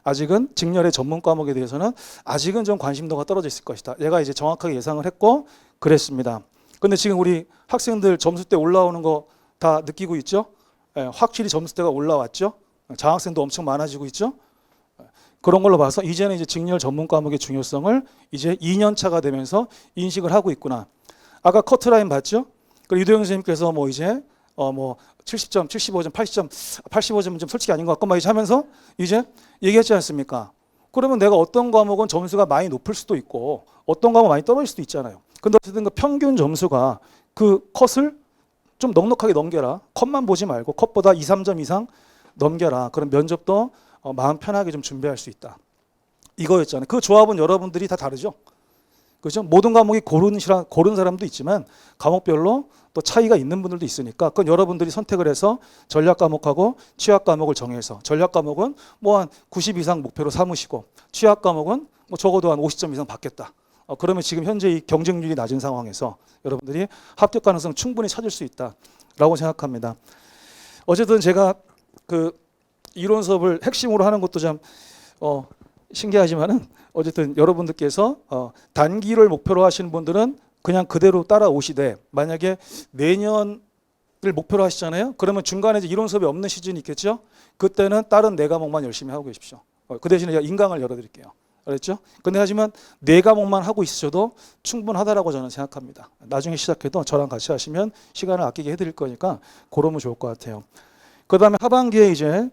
아직은 직렬의 전문 과목에 대해서는 아직은 좀 관심도가 떨어져 있을 것이다. 얘가 이제 정확하게 예상을 했고 그랬습니다. 근데 지금 우리 학생들 점수대 올라오는 거 다 느끼고 있죠? 확실히 점수대가 올라왔죠? 장학생도 엄청 많아지고 있죠? 그런 걸로 봐서 이제는 이제 직렬 전문 과목의 중요성을 이제 2년 차가 되면서 인식을 하고 있구나. 아까 커트라인 봤죠? 그리고 유도영 선생님께서 뭐 이제 뭐 70점, 75점, 80점, 85점은 좀 솔직히 아닌 것 같고 막 이제 하면서 이제 얘기했지 않습니까? 그러면 내가 어떤 과목은 점수가 많이 높을 수도 있고 어떤 과목은 많이 떨어질 수도 있잖아요. 근데 어쨌든 그 평균 점수가 그 컷을 좀 넉넉하게 넘겨라. 컷만 보지 말고 컷보다 2, 3점 이상 넘겨라. 그럼 면접도 마음 편하게 좀 준비할 수 있다. 이거였잖아요. 그 조합은 여러분들이 다 다르죠. 그렇죠? 모든 과목이 고른 사람도 있지만 과목별로 또 차이가 있는 분들도 있으니까 그건 여러분들이 선택을 해서 전략 과목하고 취약 과목을 정해서 전략 과목은 뭐 한 90 이상 목표로 삼으시고 취약 과목은 뭐 적어도 한 50점 이상 받겠다. 그러면 지금 현재 이 경쟁률이 낮은 상황에서 여러분들이 합격 가능성 충분히 찾을 수 있다라고 생각합니다. 어쨌든 제가 그 이론 수업을 핵심으로 하는 것도 참 신기하지만은 어쨌든 여러분들께서 단기를 목표로 하시는 분들은 그냥 그대로 따라오시되 만약에 내년을 목표로 하시잖아요. 그러면 중간에 이제 이론 수업이 없는 시즌이 있겠죠. 그때는 다른 4과목만 열심히 하고 계십시오. 그 대신에 제가 인강을 열어드릴게요. 알았죠? 근데 하지만 4과목만 하고 있으셔도 충분하다라고 저는 생각합니다. 나중에 시작해도 저랑 같이 하시면 시간을 아끼게 해드릴 거니까 그러면 좋을 것 같아요. 그 다음에 하반기에 이제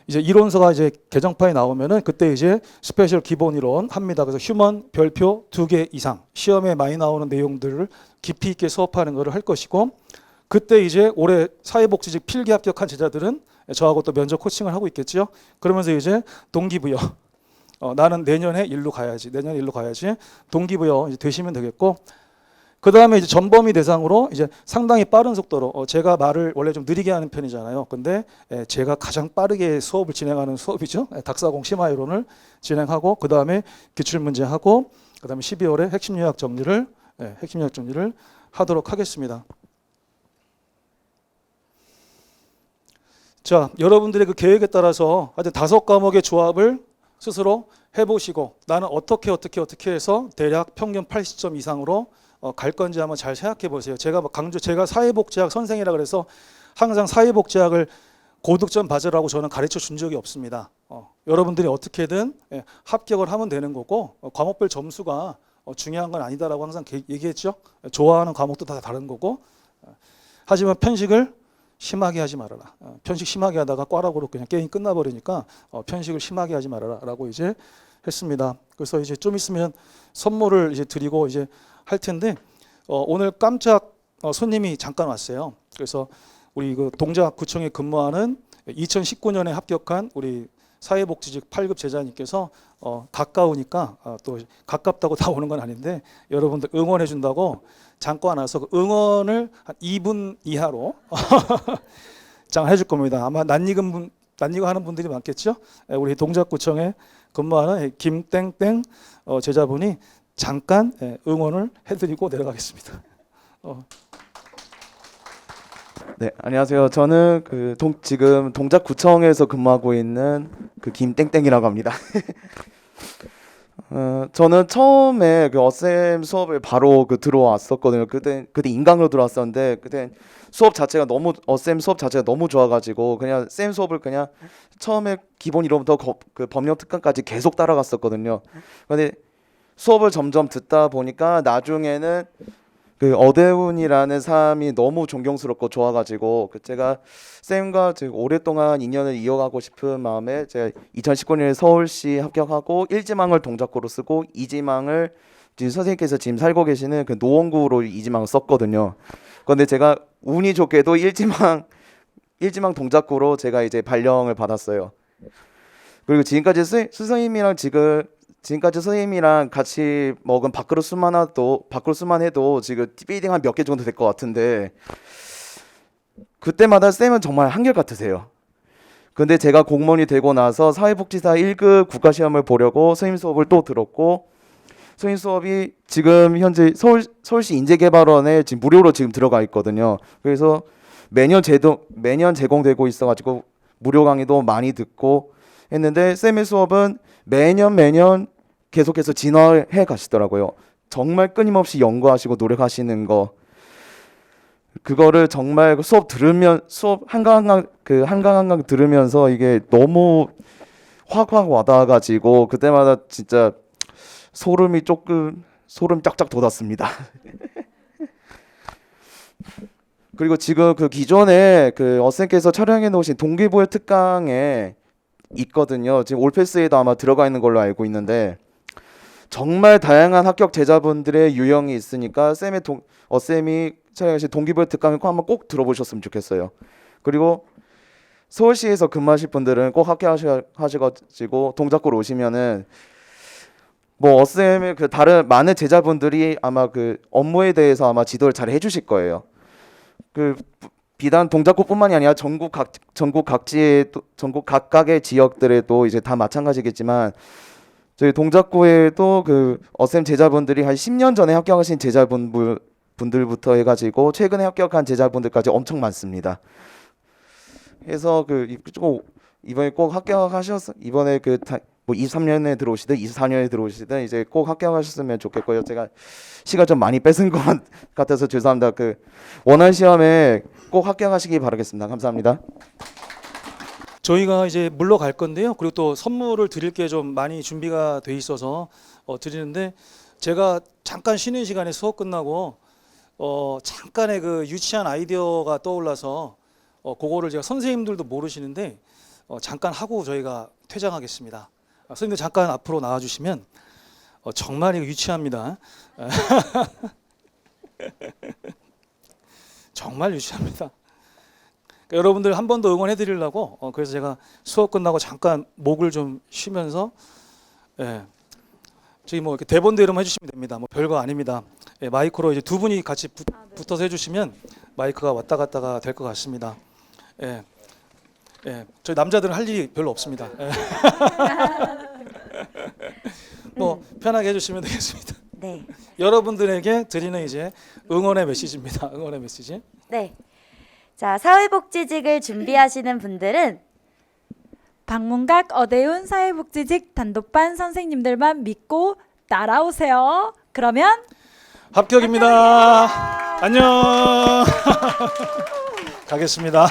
이론서가 이제 개정판이 나오면은 그때 이제 스페셜 기본 이론 합니다. 그래서 휴먼 별표 2개 이상 시험에 많이 나오는 내용들을 깊이 있게 수업하는 것을 할 것이고 그때 이제 올해 사회복지직 필기 합격한 제자들은 저하고 또 면접 코칭을 하고 있겠죠. 그러면서 이제 동기부여. 나는 내년에 일로 가야지. 동기부여 이제 되시면 되겠고. 그 다음에 이제 전범위 대상으로 이제 상당히 빠른 속도로 제가 말을 원래 좀 느리게 하는 편이잖아요. 근데 제가 가장 빠르게 수업을 진행하는 수업이죠. 닥사공 심화 이론을 진행하고 그 다음에 기출 문제 하고 그 다음에 12월에 핵심 요약 정리를 하도록 하겠습니다. 자, 여러분들의 그 계획에 따라서 하여튼 5과목의 조합을 스스로 해보시고 나는 어떻게 해서 대략 평균 80점 이상으로 갈 건지 한번 잘 생각해 보세요. 제가 사회복지학 선생이라 그래서 항상 사회복지학을 고득점 받으라고 저는 가르쳐 준 적이 없습니다. 여러분들이 어떻게든 합격을 하면 되는 거고 과목별 점수가 중요한 건 아니다라고 항상 얘기했죠. 좋아하는 과목도 다 다른 거고. 하지만 편식을 심하게 하지 말아라. 편식 심하게 하다가 꽈락으로 그냥 게임 끝나버리니까 편식을 심하게 하지 말아라라고 이제 했습니다. 그래서 이제 좀 있으면 선물을 이제 드리고 이제 할 텐데 오늘 깜짝 손님이 잠깐 왔어요. 그래서 우리 그 동작구청에 근무하는 2019년에 합격한 우리 사회복지직 8급 제자님께서 가까우니까 또 가깝다고 다 오는 건 아닌데 여러분들 응원해 준다고 잠깐 와서 그 응원을 한 2분 이하로 장 해줄 겁니다. 아마 낯익어 하는 분들이 많겠죠. 우리 동작구청에 근무하는 김땡땡 제자분이 잠깐 응원을 해드리고 내려가겠습니다. 네, 안녕하세요. 저는 지금 동작구청에서 근무하고 있는 김땡땡이라고 합니다. 저는 처음에 어셈 수업을 바로 들어왔었거든요. 그때 인강으로 들어왔었는데 그때 어셈 수업 자체가 너무 좋아가지고 그냥 쌤 수업을 그냥 처음에 기본 이론부터 법령 특강까지 계속 따라갔었거든요. 근데 수업을 점점 듣다 보니까 나중에는 어대훈이라는 사람이 너무 존경스럽고 좋아가지고 제가 쌤과 오랫동안 인연을 이어가고 싶은 마음에 제가 2019년에 서울시 합격하고 1지망을 동작구로 쓰고 2지망을 지금 선생님께서 지금 살고 계시는 노원구로 2지망을 썼거든요. 그런데 제가 운이 좋게도 1지망 동작구로 제가 이제 발령을 받았어요. 그리고 지금까지 선생님이랑 같이 먹은 밥그릇수만 해도 지금 비딩 한 몇 개 정도 될 것 같은데 그때마다 쌤은 정말 한결같으세요. 근데 제가 공무원이 되고 나서 사회복지사 1급 국가시험을 보려고 선생님 수업을 또 들었고 선생님 수업이 지금 현재 서울시 인재개발원에 지금 무료로 지금 들어가 있거든요. 그래서 매년 제공되고 있어가지고 무료 강의도 많이 듣고 했는데 쌤의 수업은 매년 계속해서 진화해 가시더라고요. 정말 끊임없이 연구하시고 노력하시는 거 그거를 정말 수업 한강 들으면서 이게 너무 확 와닿아가지고 그때마다 진짜 소름 쫙쫙 돋았습니다. 그리고 지금 기존에 어쌤께서 촬영해 놓으신 동기부여 특강에 있거든요. 지금 올패스에도 아마 들어가 있는 걸로 알고 있는데 정말 다양한 합격 제자분들의 유형이 있으니까 어쌤이 촬영하신 동기부여 특강을 한번 꼭 들어보셨으면 좋겠어요. 그리고 서울시에서 근무하실 분들은 꼭 합격하셔가지고 동작구로 오시면은 어쌤의 다른 많은 제자분들이 아마 업무에 대해서 아마 지도를 잘 해주실 거예요. 비단 동작구뿐만이 아니라 전국 각각의 지역들에도 이제 다 마찬가지겠지만 저희 동작구에도 어쌤 제자분들이 한 10년 전에 합격하신 제자분들부터 해가지고 최근에 합격한 제자분들까지 엄청 많습니다. 그래서 이번에 꼭 이번에 23년에 들어오시든 24년에 들어오시든 이제 꼭 합격하셨으면 좋겠고요. 제가 시간 좀 많이 뺏은 것 같아서 죄송합니다. 원활 시험에 꼭 합격하시기 바라겠습니다. 감사합니다. 저희가 이제 물러갈 건데요. 그리고 또 선물을 드릴 게 좀 많이 준비가 돼 있어서 드리는데 제가 잠깐 쉬는 시간에 수업 끝나고 잠깐의 유치한 아이디어가 떠올라서 그거를 제가 선생님들도 모르시는데 잠깐 하고 저희가 퇴장하겠습니다. 선생님들 잠깐 앞으로 나와주시면 정말 이거 유치합니다. 정말 유치합니다. 그러니까 여러분들 한 번 더 응원해 드리려고 그래서 제가 수업 끝나고 잠깐 목을 좀 쉬면서 저희 이렇게 대본대로만 해주시면 됩니다. 별거 아닙니다. 마이크로 이제 두 분이 같이 붙어서 해주시면 마이크가 왔다 갔다가 될 것 같습니다. 저희 남자들은 할 일이 별로 없습니다. 편하게 해주시면 되겠습니다. 네. 여러분들에게 드리는 이제 응원의 메시지입니다. 응원의 메시지. 네. 자, 사회복지직을 준비하시는 분들은 방문각 어대훈 사회복지직 단독반 선생님들만 믿고 따라오세요. 그러면 합격입니다. 안녕. 가겠습니다.